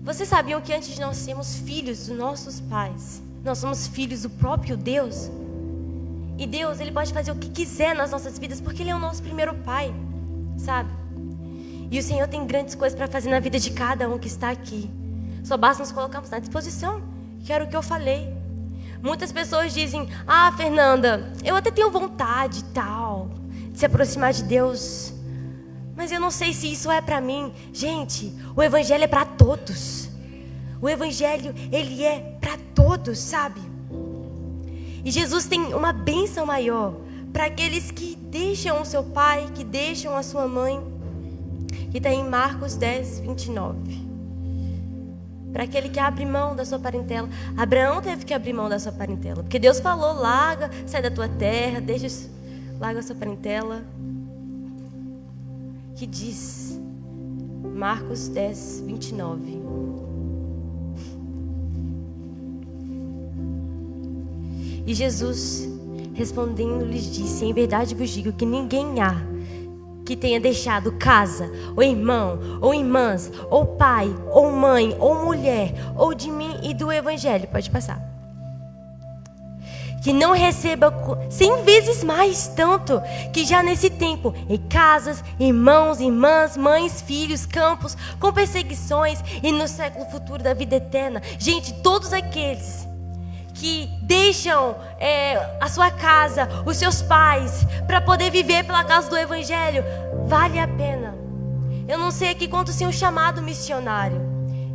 Vocês sabiam que antes de nós sermos filhos dos nossos pais, nós somos filhos do próprio Deus? E Deus, Ele pode fazer o que quiser nas nossas vidas, porque Ele é o nosso primeiro pai, sabe? E o Senhor tem grandes coisas para fazer na vida de cada um que está aqui. Só basta nos colocarmos na disposição, que era o que eu falei. Muitas pessoas dizem: ah, Fernanda, eu até tenho vontade e tal, de se aproximar de Deus, mas eu não sei se isso é para mim. Gente, o Evangelho é para todos. O Evangelho, ele é para todos, sabe? E Jesus tem uma bênção maior para aqueles que deixam o seu pai, que deixam a sua mãe, que está em Marcos 10, 29. Para aquele que abre mão da sua parentela. Abraão teve que abrir mão da sua parentela, porque Deus falou: larga, sai da tua terra, larga a sua parentela. Que diz Marcos 10, 29. E Jesus, respondendo, lhes disse: em verdade vos digo que ninguém há que tenha deixado casa, ou irmão, ou irmãs, ou pai, ou mãe, ou mulher, ou de mim e do Evangelho, pode passar, que não receba 100 vezes mais tanto que já nesse tempo, em casas, irmãos, irmãs, mães, filhos, campos, com perseguições, e no século futuro da vida eterna. Gente, todos aqueles que deixam a sua casa, os seus pais, para poder viver pela causa do Evangelho, vale a pena. Eu não sei aqui quantos têm um chamado missionário.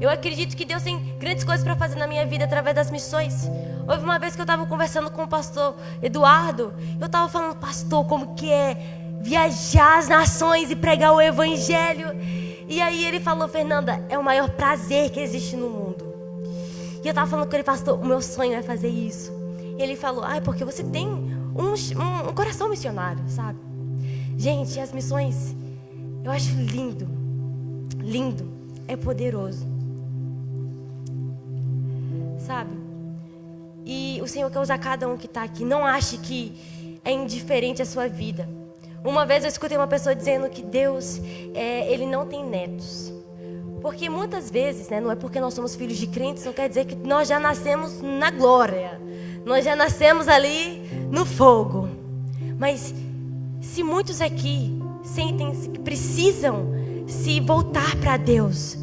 Eu acredito que Deus tem grandes coisas para fazer na minha vida através das missões. Houve uma vez que eu estava conversando com o pastor Eduardo. Eu estava falando: pastor, como que é viajar as nações e pregar o Evangelho? E aí ele falou: Fernanda, é o maior prazer que existe no mundo. E eu estava falando com ele: pastor, o meu sonho é fazer isso. E ele falou: porque você tem um coração missionário, sabe? Gente, as missões, eu acho lindo. Lindo, é poderoso, sabe? E o Senhor quer usar cada um que está aqui. Não ache que é indiferente a sua vida. Uma vez eu escutei uma pessoa dizendo que Deus, Ele não tem netos. Porque muitas vezes, não é porque nós somos filhos de crentes, não quer dizer que nós já nascemos na glória. Nós já nascemos ali no fogo. Mas se muitos aqui sentem que precisam se voltar para Deus,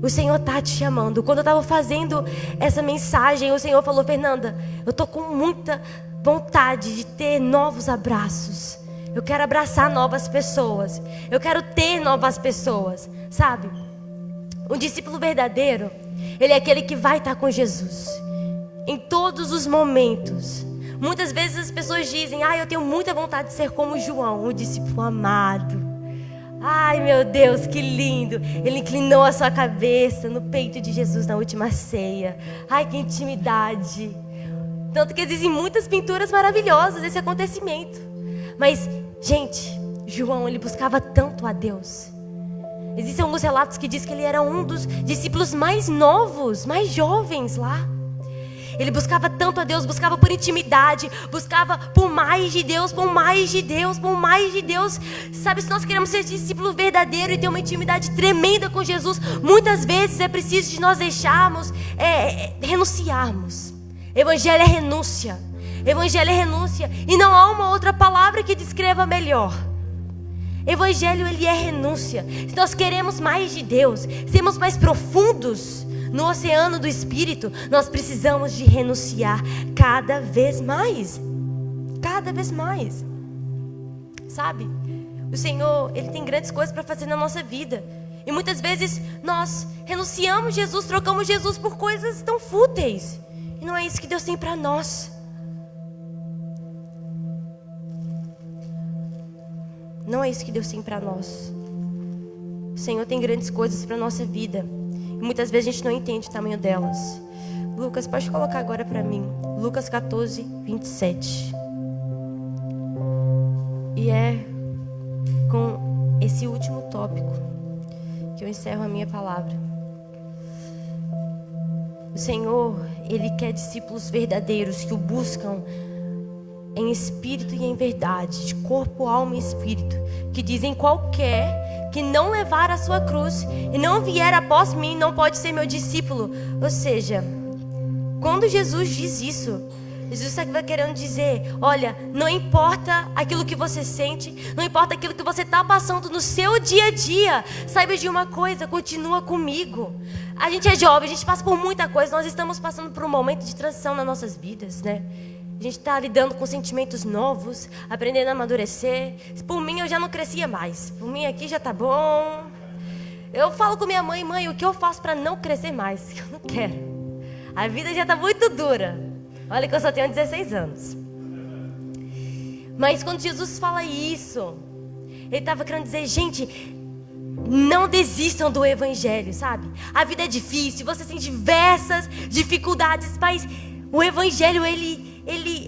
O Senhor está te chamando. Quando eu estava fazendo essa mensagem, o Senhor falou: Fernanda, eu estou com muita vontade de ter novos abraços. Eu quero abraçar novas pessoas. Eu quero ter novas pessoas. Sabe? Um discípulo verdadeiro, ele é aquele que vai estar com Jesus em todos os momentos. Muitas vezes as pessoas dizem: eu tenho muita vontade de ser como João, o discípulo amado. Ai, meu Deus, que lindo. Ele inclinou a sua cabeça no peito de Jesus na última ceia. Ai, que intimidade. Tanto que existem muitas pinturas maravilhosas desse acontecimento. Mas, gente, João, ele buscava tanto a Deus. Existem alguns relatos que dizem que ele era um dos discípulos mais novos, mais jovens lá. Ele buscava tanto a Deus, buscava por intimidade, buscava por mais de Deus, por mais de Deus, por mais de Deus. Sabe, se nós queremos ser discípulo verdadeiro e ter uma intimidade tremenda com Jesus, muitas vezes é preciso de nós deixarmos, renunciarmos. Evangelho é renúncia. Evangelho é renúncia. E não há uma outra palavra que descreva melhor. Evangelho, ele é renúncia. Se nós queremos mais de Deus, sermos mais profundos no oceano do Espírito, nós precisamos de renunciar cada vez mais. Cada vez mais. Sabe? O Senhor, ele tem grandes coisas para fazer na nossa vida. E muitas vezes nós renunciamos Jesus, trocamos Jesus por coisas tão fúteis. E não é isso que Deus tem para nós. Não é isso que Deus tem para nós. O Senhor tem grandes coisas para a nossa vida. E muitas vezes a gente não entende o tamanho delas. Lucas, pode colocar agora para mim. Lucas 14, 27. E é com esse último tópico que eu encerro a minha palavra. O Senhor, ele quer discípulos verdadeiros que o buscam em espírito e em verdade, de corpo, alma e espírito, que dizem: qualquer que não levar a sua cruz e não vier após mim não pode ser meu discípulo. Ou seja, quando Jesus diz isso, Jesus está querendo dizer: olha, não importa aquilo que você sente, não importa aquilo que você está passando no seu dia a dia, saiba de uma coisa, continua comigo. A gente é jovem, a gente passa por muita coisa, nós estamos passando por um momento de transição nas nossas vidas, né? A gente está lidando com sentimentos novos, aprendendo a amadurecer. Por mim, eu já não crescia mais. Por mim, aqui já tá bom. Eu falo com minha mãe: mãe, o que eu faço para não crescer mais? Eu não quero. A vida já tá muito dura. Olha que eu só tenho 16 anos. Mas quando Jesus fala isso, ele estava querendo dizer: gente, não desistam do evangelho, sabe? A vida é difícil, você tem diversas dificuldades, mas o evangelho, ele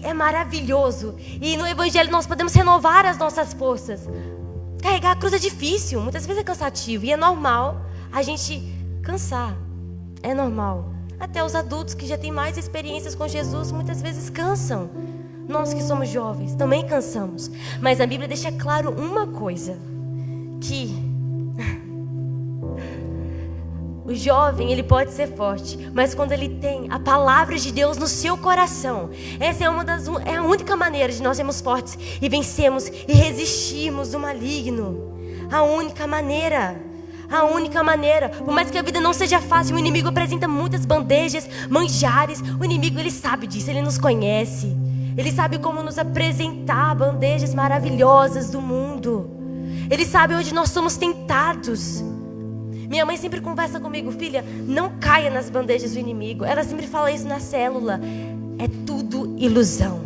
é maravilhoso. E no evangelho nós podemos renovar as nossas forças. Carregar a cruz é difícil, muitas vezes é cansativo. E é normal a gente cansar. É normal. Até os adultos que já têm mais experiências com Jesus muitas vezes cansam. Nós que somos jovens também cansamos. Mas a Bíblia deixa claro uma coisa: que o jovem, ele pode ser forte, mas quando ele tem a palavra de Deus no seu coração, essa é a única maneira de nós sermos fortes e vencermos e resistirmos o maligno. A única maneira. A única maneira. Por mais que a vida não seja fácil, o inimigo apresenta muitas bandejas, manjares. O inimigo, ele sabe disso, ele nos conhece. Ele sabe como nos apresentar bandejas maravilhosas do mundo. Ele sabe onde nós somos tentados. Minha mãe sempre conversa comigo: filha, não caia nas bandejas do inimigo. Ela sempre fala isso na célula. É tudo ilusão.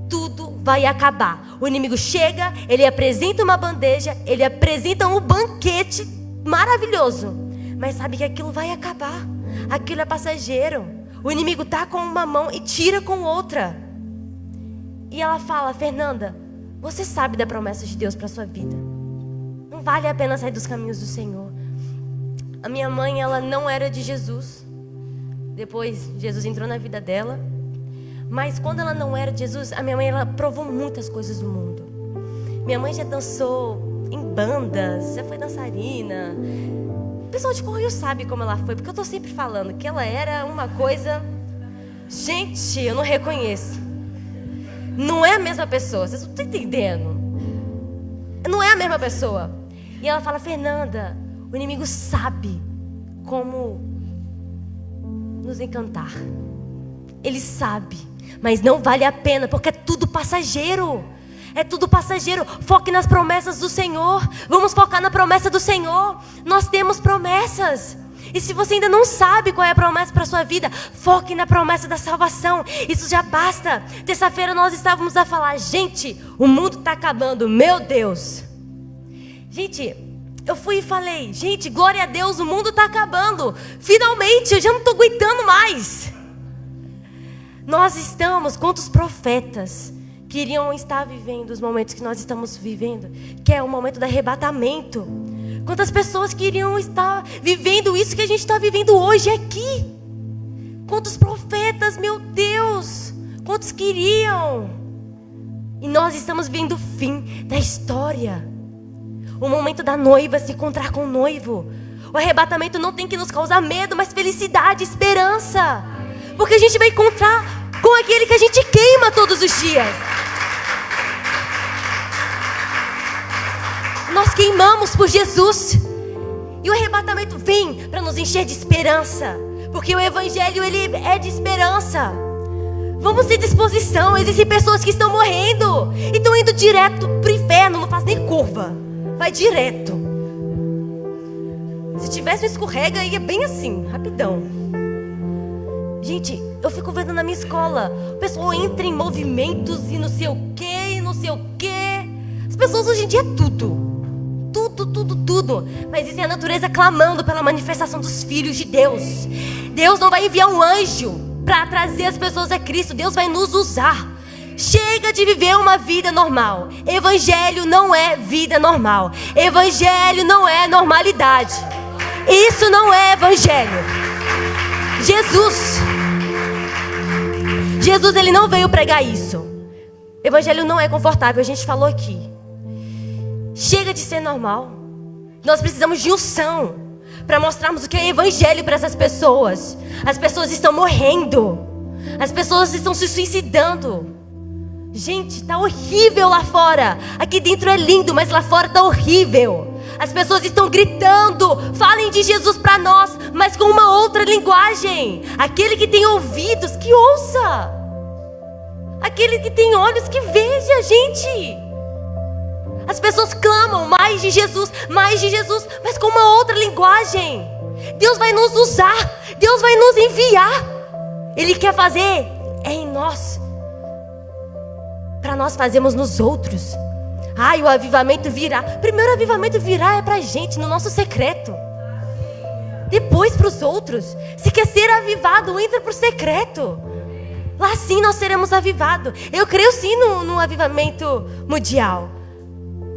Tudo vai acabar. O inimigo chega, ele apresenta uma bandeja, ele apresenta um banquete maravilhoso, mas sabe que aquilo vai acabar. Aquilo é passageiro. O inimigo tá com uma mão e tira com outra. E ela fala: Fernanda, você sabe da promessa de Deus para sua vida. Não vale a pena sair dos caminhos do Senhor. A minha mãe, ela não era de Jesus. Depois Jesus entrou na vida dela. Mas quando ela não era de Jesus, a minha mãe, ela provou muitas coisas do mundo. Minha mãe já dançou em bandas, já foi dançarina. O pessoal de Correio sabe como ela foi, porque eu tô sempre falando que ela era uma coisa... Gente, eu não reconheço. Não é a mesma pessoa, vocês não estão entendendo. Não é a mesma pessoa. E ela fala: Fernanda, o inimigo sabe como nos encantar. Ele sabe, mas não vale a pena, porque é tudo passageiro. É tudo passageiro. Foque nas promessas do Senhor. Vamos focar na promessa do Senhor. Nós temos promessas. E se você ainda não sabe qual é a promessa para a sua vida, foque na promessa da salvação. Isso já basta. Terça-feira nós estávamos a falar, gente, o mundo está acabando, meu Deus. Gente, eu fui e falei, gente, glória a Deus, o mundo está acabando. Finalmente, eu já não estou aguentando mais. Nós estamos, quantos profetas queriam estar vivendo os momentos que nós estamos vivendo, que é o momento do arrebatamento. Quantas pessoas queriam estar vivendo isso que a gente está vivendo hoje aqui? Quantos profetas, meu Deus, quantos queriam? E nós estamos vendo o fim da história. O momento da noiva se encontrar com o noivo. O arrebatamento não tem que nos causar medo, mas felicidade, esperança. Porque a gente vai encontrar com aquele que a gente queima todos os dias. Nós queimamos por Jesus. E o arrebatamento vem para nos encher de esperança. Porque o Evangelho, ele é de esperança. Vamos ter disposição. Existem pessoas que estão morrendo e estão indo direto para o inferno. Não faz nem curva, vai direto. Se tivesse um escorrega, ia bem assim, rapidão. Gente, eu fico vendo na minha escola, o pessoal entra em movimentos e não sei o que, e não sei o que. As pessoas hoje em dia é tudo. Tudo. Mas existe a natureza clamando pela manifestação dos filhos de Deus. Deus não vai enviar um anjo para trazer as pessoas a Cristo. Deus vai nos usar. Chega de viver uma vida normal. Evangelho não é vida normal. Evangelho não é normalidade. Isso não é evangelho. Jesus, ele não veio pregar isso. Evangelho não é confortável, a gente falou aqui. Chega de ser normal. Nós precisamos de unção para mostrarmos o que é evangelho para essas pessoas. As pessoas estão morrendo. As pessoas estão se suicidando. Gente, tá horrível lá fora. Aqui dentro é lindo, mas lá fora tá horrível. As pessoas estão gritando, falem de Jesus para nós, mas com uma outra linguagem. Aquele que tem ouvidos, que ouça. Aquele que tem olhos, que veja, gente. As pessoas clamam mais de Jesus, mas com uma outra linguagem. Deus vai nos usar, Deus vai nos enviar. Ele quer fazer em nós, para nós fazermos nos outros. Ai, o avivamento virá. Primeiro o avivamento virá é pra gente, no nosso secreto. Depois para os outros. Se quer ser avivado, entra pro secreto. Lá sim nós seremos avivados. Eu creio sim no avivamento mundial.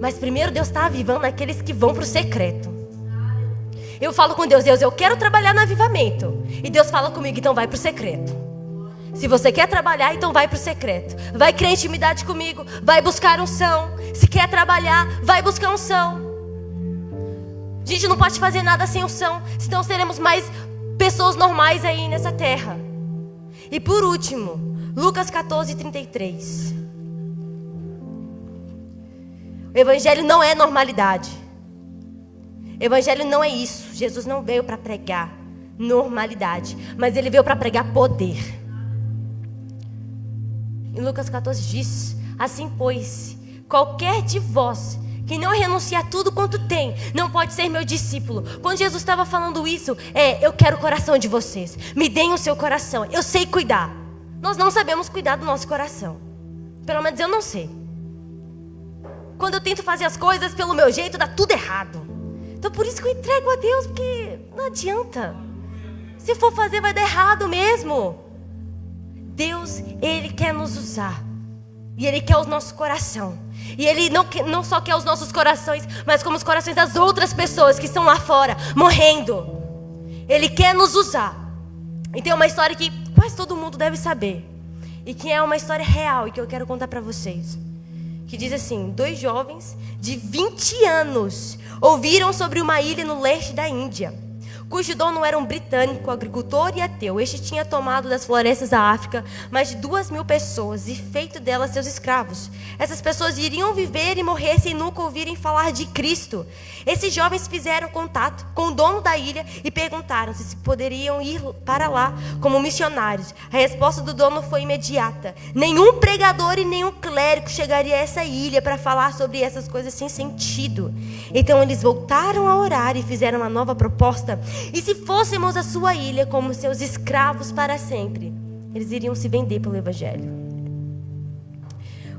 Mas primeiro Deus está avivando aqueles que vão pro secreto. Eu falo com Deus, eu quero trabalhar no avivamento. E Deus fala comigo, então vai pro secreto. Se você quer trabalhar, então vai pro secreto. Vai criar intimidade comigo, vai buscar unção. Se quer trabalhar, vai buscar unção. A gente não pode fazer nada sem unção, senão seremos mais pessoas normais aí nessa terra. E por último, Lucas 14:33. O evangelho não é normalidade. Evangelho não é isso. Jesus não veio para pregar normalidade, mas ele veio para pregar poder. Em Lucas 14 diz: assim pois, qualquer de vós que não renuncia a tudo quanto tem, não pode ser meu discípulo. Quando Jesus estava falando isso, eu quero o coração de vocês. Me deem o seu coração. Eu sei cuidar. Nós não sabemos cuidar do nosso coração. Pelo menos eu não sei. Quando eu tento fazer as coisas pelo meu jeito, dá tudo errado. Então por isso que eu entrego a Deus, porque não adianta. Se for fazer, vai dar errado mesmo. Deus, Ele quer nos usar. E Ele quer o nosso coração. E Ele não só quer os nossos corações, mas como os corações das outras pessoas que estão lá fora, morrendo. Ele quer nos usar. E tem uma história que quase todo mundo deve saber. E que é uma história real e que eu quero contar para vocês. Que diz assim: 2 jovens de 20 anos ouviram sobre uma ilha no leste da Índia. cujo dono era um britânico, agricultor e ateu. Este tinha tomado das florestas da África mais de 2.000 pessoas e feito delas seus escravos. Essas pessoas iriam viver e morrer sem nunca ouvirem falar de Cristo. Esses jovens fizeram contato com o dono da ilha e perguntaram se poderiam ir para lá como missionários. A resposta do dono foi imediata: nenhum pregador e nenhum clérigo chegaria a essa ilha para falar sobre essas coisas sem sentido. Então eles voltaram a orar e fizeram uma nova proposta. E se fôssemos a sua ilha como seus escravos para sempre? Eles iriam se vender pelo evangelho.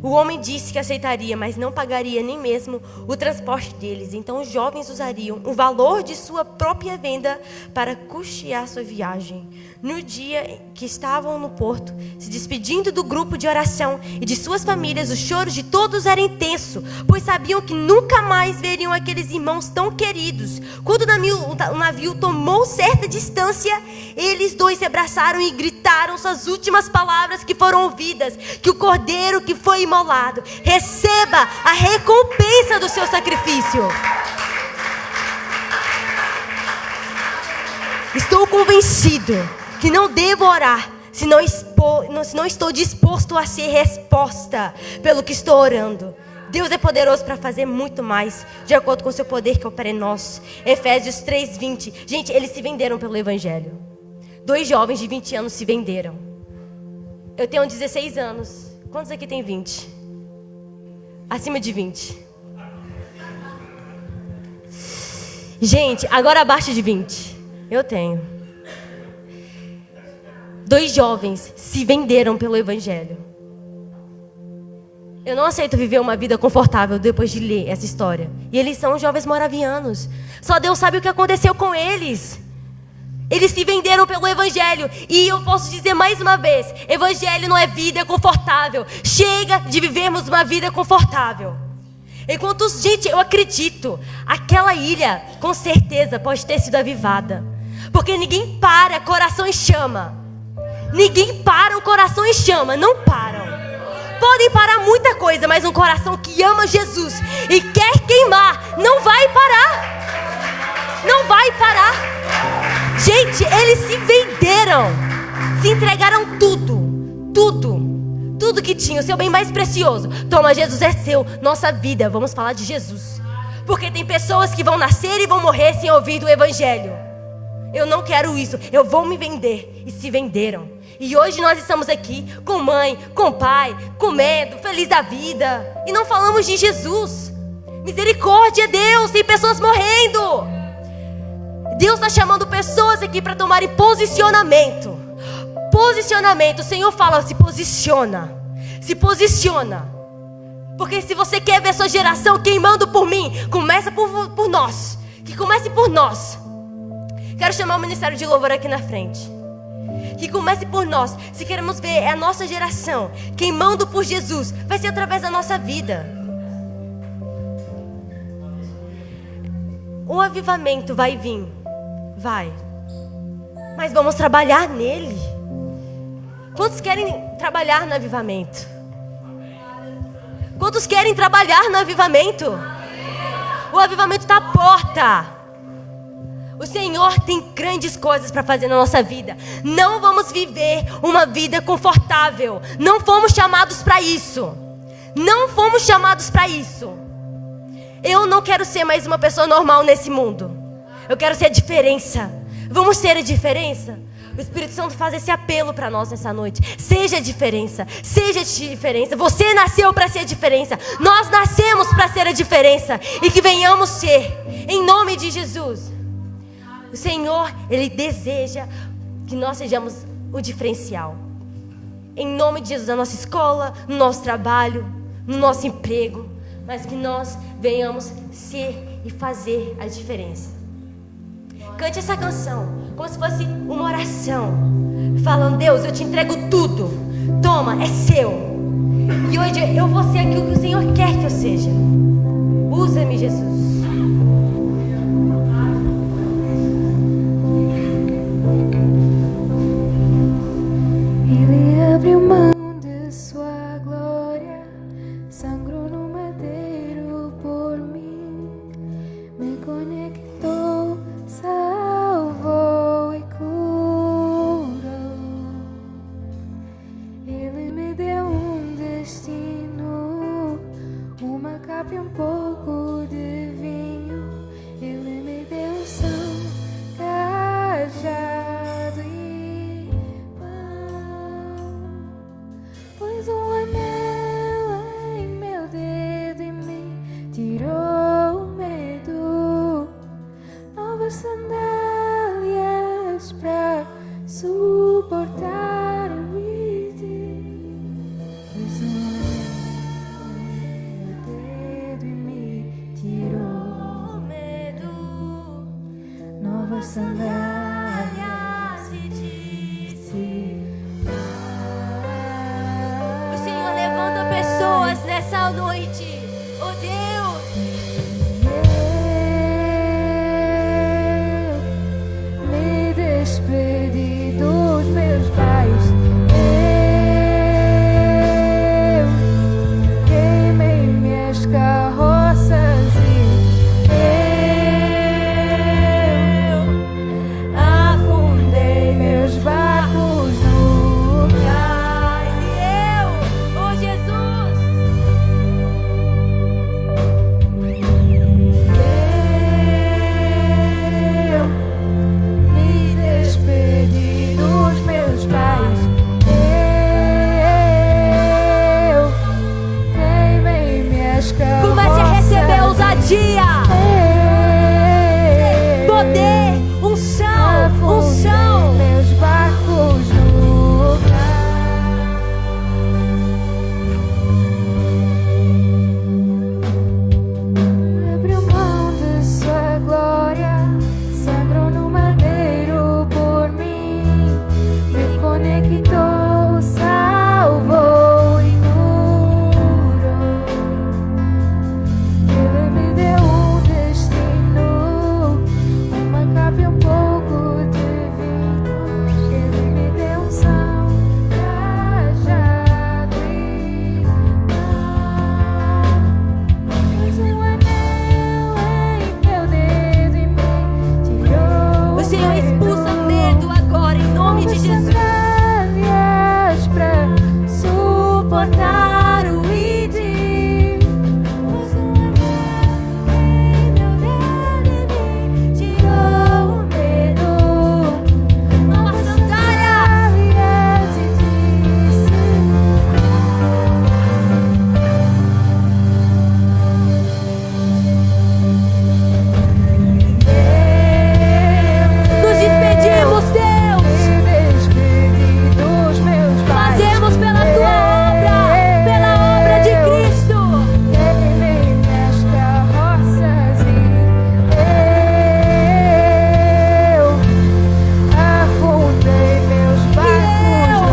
O homem disse que aceitaria, mas não pagaria nem mesmo o transporte deles. Então os jovens usariam o valor de sua própria venda para custear sua viagem. No dia que estavam no porto, se despedindo do grupo de oração e de suas famílias, o choro de todos era intenso, pois sabiam que nunca mais veriam aqueles irmãos tão queridos. Quando o navio tomou certa distância, eles dois se abraçaram e gritaram suas últimas palavras que foram ouvidas: que o cordeiro que foi imolado receba a recompensa do seu sacrifício. Estou convencido que não devo orar se não estou disposto a ser resposta pelo que estou orando. Deus é poderoso para fazer muito mais, de acordo com o seu poder que opera em nós. Efésios 3:20. Gente, eles se venderam pelo evangelho. 2 jovens de 20 anos se venderam. Eu tenho 16 anos. Quantos aqui tem 20? Acima de 20. Gente, agora abaixo de 20. Eu tenho. 2 jovens se venderam pelo evangelho. Eu não aceito viver uma vida confortável depois de ler essa história. E eles são jovens moravianos. Só Deus sabe o que aconteceu com eles. Eles se venderam pelo evangelho. E eu posso dizer mais uma vez: evangelho não é vida confortável. Chega de vivermos uma vida confortável. Enquanto, gente, eu acredito, aquela ilha com certeza pode ter sido avivada. Porque ninguém para, coração em chama. Ninguém para, o coração em chama. Não param. Podem parar muita coisa, mas um coração que ama Jesus e quer queimar não vai parar. Não vai parar. Gente, eles se venderam. Se entregaram tudo que tinha, o seu bem mais precioso. Toma, Jesus é seu, nossa vida. Vamos falar de Jesus. Porque tem pessoas que vão nascer e vão morrer sem ouvir do evangelho. Eu não quero isso, eu vou me vender. E se venderam. E hoje nós estamos aqui com mãe, com pai, comendo, feliz da vida. E não falamos de Jesus. Misericórdia, Deus, tem pessoas morrendo. Deus está chamando pessoas aqui para tomarem posicionamento. Posicionamento, o Senhor fala: se posiciona. Se posiciona. Porque se você quer ver sua geração queimando por mim, começa por nós. Que comece por nós. Quero chamar o ministério de louvor aqui na frente. Que comece por nós. Se queremos ver a nossa geração queimando por Jesus, vai ser através da nossa vida. O avivamento vai vir. Vai. Mas vamos trabalhar nele. Quantos querem trabalhar no avivamento? Quantos querem trabalhar no avivamento? O avivamento está à porta. O Senhor tem grandes coisas para fazer na nossa vida. Não vamos viver uma vida confortável. Não fomos chamados para isso. Não fomos chamados para isso. Eu não quero ser mais uma pessoa normal nesse mundo. Eu quero ser a diferença. Vamos ser a diferença? O Espírito Santo faz esse apelo para nós nessa noite. Seja a diferença. Seja a diferença. Você nasceu para ser a diferença. Nós nascemos para ser a diferença. E que venhamos ser. Em nome de Jesus. O Senhor, Ele deseja que nós sejamos o diferencial. Em nome de Jesus, na nossa escola, no nosso trabalho, no nosso emprego. Mas que nós venhamos ser e fazer a diferença. Cante essa canção como se fosse uma oração, falando: Deus, eu te entrego tudo. Toma, é seu. E hoje eu vou ser aquilo que o Senhor quer que eu seja. Usa-me, Jesus. Ele abriu mão de sua glória, sangrou no madeiro por mim, me conectou, salvou. suportar o medo, pois o dedo em mim tirou o medo, novas sandálias e disse: o o Senhor levanta pessoas nessa noite. Oh Deus, Eu me despedi dos meus pais. Eu queimei minhas carroças e eu afundei meus barcos no ai, e eu, oh Jesus, Eu me despedi dos meus pais. Eu queimei minhas carroças. comece a receber ousadia, poder, unção, unção. Meus barcos no abriu mão de sua glória, sangrou no madeiro por mim, me conectou, salvou e curou. Ele me deu um destino, uma capa e um pouco de vinho. Ele me deu unção, cajado e pôs um anel em meu dedo e me tirou O Senhor expulsa medo agora, em nome de Jesus. sandálias pra suportar o id. Pôs um anel em meu dedo e me tirou o medo. Nova sandália, Sandálias e disse: nos despedimos, Deus. me despedi dos meus pais. Fazemos pela tua obra, pela obra de Cristo. Queimei minhas carroças e eu afundei meus barcos no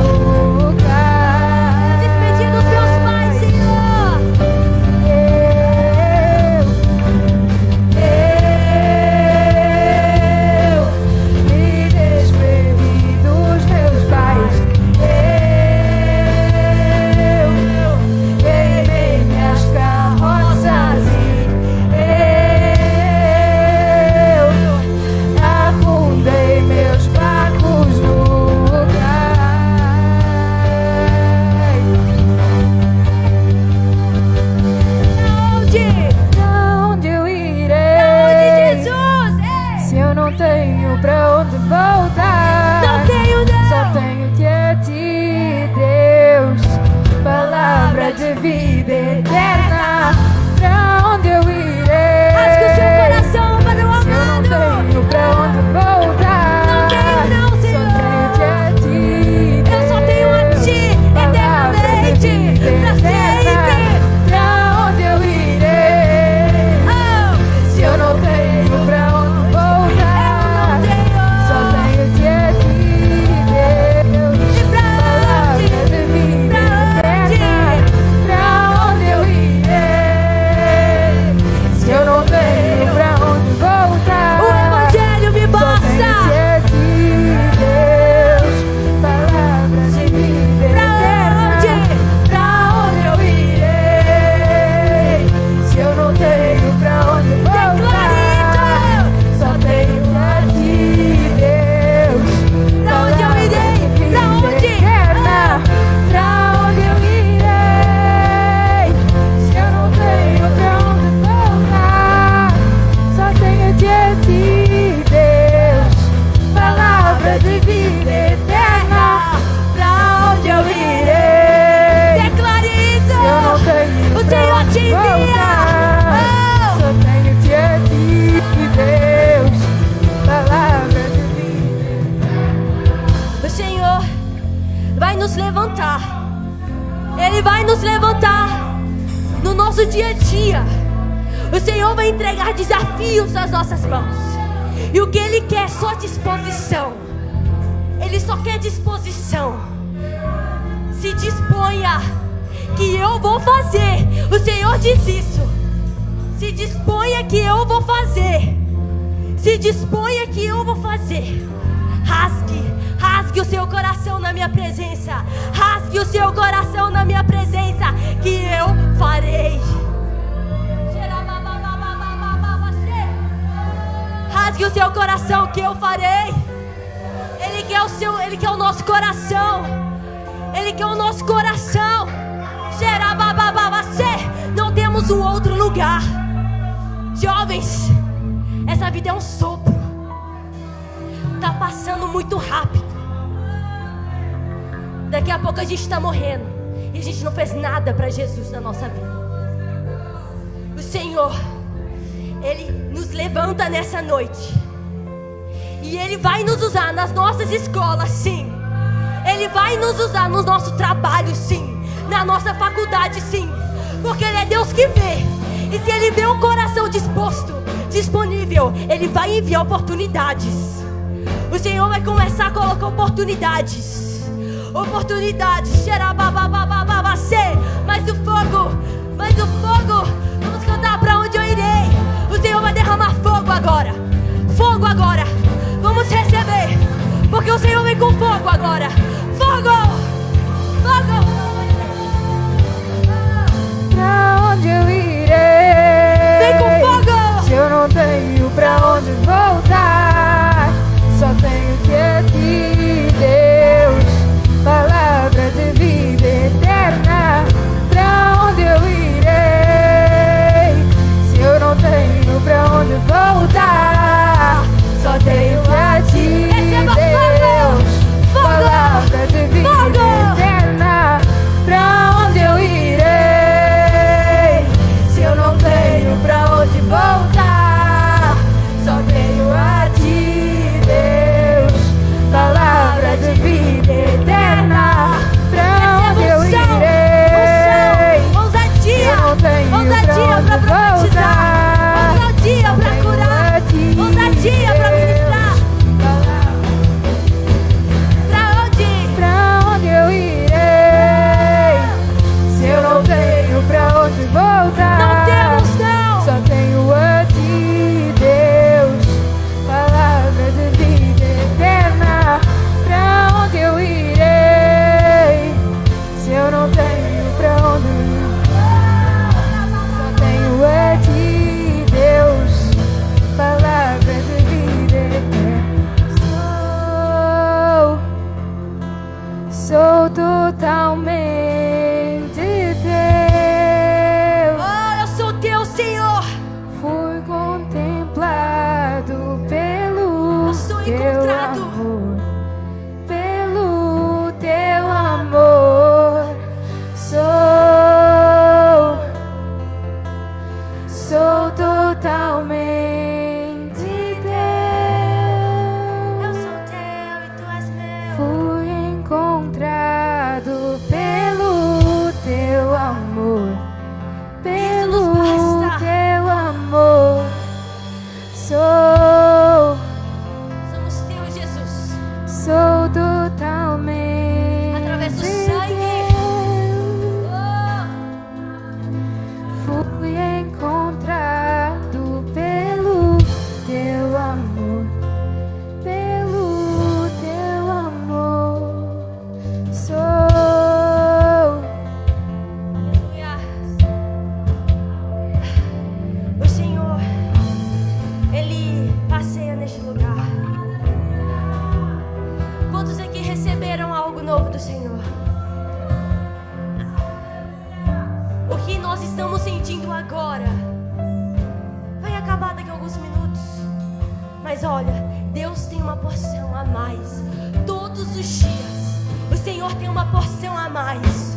lugar. Despedir dos meus pais, Senhor. Eu me despedi dos meus pais. Eu queimei minhas carroças e eu afundei meus barcos no lugar. Pra Pra onde onde? eu Pra onde, irei? Jesus? Ei. Se eu não tenho pra onde voltar, Não tenho, só não. tenho-te a ti, Deus, palavra de vida eterna. Pra onde eu irei? Rasgue o seu coração para o Se eu não amado. tenho pra onde voltar, Não tenho, não, Senhor. só tenho-te a ti, Eu só tenho a ti, palavra de eternamente, vida pra eterna. sempre. Pra onde eu irei? Oh, Se eu não tenho pra onde voltar, eu não tenho. só tenho-te a ti, Deus, E pra palavra onde? de vida Pra onde? eterna. Pra onde eu irei? vai nos levantar. Ele vai nos levantar no nosso dia a dia. O Senhor vai entregar desafios nas nossas mãos. E o que Ele quer é só disposição. Ele só quer disposição. Se disponha, que eu vou fazer. O Senhor diz isso. Se disponha que eu vou fazer. Se disponha que eu vou fazer. Rasgue o seu coração na minha presença. Rasgue o seu coração na minha presença, que eu farei. Rasgue o seu coração, que eu farei. Ele quer o nosso coração. Ele quer o nosso coração. Não temos um outro lugar. Jovens, essa vida é um sopro. Tá passando muito rápido. Daqui a pouco a gente está morrendo. E a gente não fez nada para Jesus na nossa vida. O Senhor, Ele nos levanta nessa noite. E Ele vai nos usar nas nossas escolas, sim. Ele vai nos usar no nosso trabalho, sim. Na nossa faculdade, sim. Porque Ele é Deus que vê. E se Ele vê um coração disponível, Ele vai enviar oportunidades. O Senhor vai começar a colocar oportunidades. Mas o fogo, vamos cantar pra onde eu irei. O Senhor vai derramar fogo agora. Fogo agora. Vamos receber. Porque o Senhor vem com fogo agora. Fogo. Fogo. Pra onde eu irei? Vem com fogo. Se eu não tenho pra onde voltar, só tenho que ir aqui, Deus. Palavra de vida eterna. Pra onde eu irei? Se eu não tenho pra onde voltar, só tenho que ir, Deus. Palavra de vida eterna. Pra onde eu irei? Se eu não tenho pra onde voltar, só tenho a ti, Deus. Palavra de vida eterna. Pra onde eu irei? Ousadia. Ousadia pra profetizar. Ousadia pra curar. Ousadia pra ministrar. Pra onde eu irei? Se eu não tenho pra onde voltar, Não temos, não. só tenho a ti, Deus. Palavra de vida eterna. Pra onde eu irei? Se eu não tenho pra onde ir, só tenho a ti, Deus. Palavra de vida eterna. Sou totalmente teu. Oh, eu sou teu, Senhor. Fui contemplado pelo Eu sou teu encontrado. amor, pelo teu amor. Sou totalmente teu. Eu sou teu e tu és meu. Fui encontrado pelo teu amor, pelo nos basta. teu amor. Somos teus, Jesus. Sou totalmente Através do sangue. teu. Oh, Fui encontrado pelo teu amor, pelo teu amor. aleluia. O Senhor, Ele passeia neste lugar. Quantos aqui receberam algo novo do Senhor? O que nós estamos sentindo agora vai acabar daqui a alguns minutos. Mas olha, Deus tem uma porção a mais todos os dias. O Senhor tem uma porção a mais.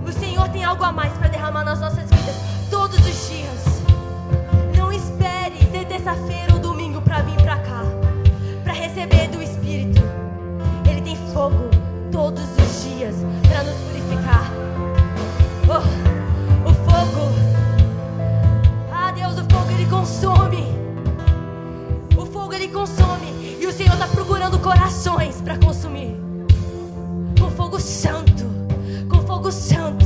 O Senhor tem algo a mais para derramar nas nossas vidas todos os dias. Não espere ser terça-feira ou domingo para vir para cá, para receber do Espírito. Ele tem fogo todos os dias para nos purificar. Oh, o fogo, Deus, o fogo ele consome. O fogo ele consome. E o Senhor está procurando corações para consumir. Com fogo santo, com fogo santo.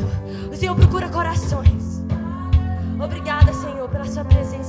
O Senhor procura corações. Obrigada, Senhor, pela sua presença.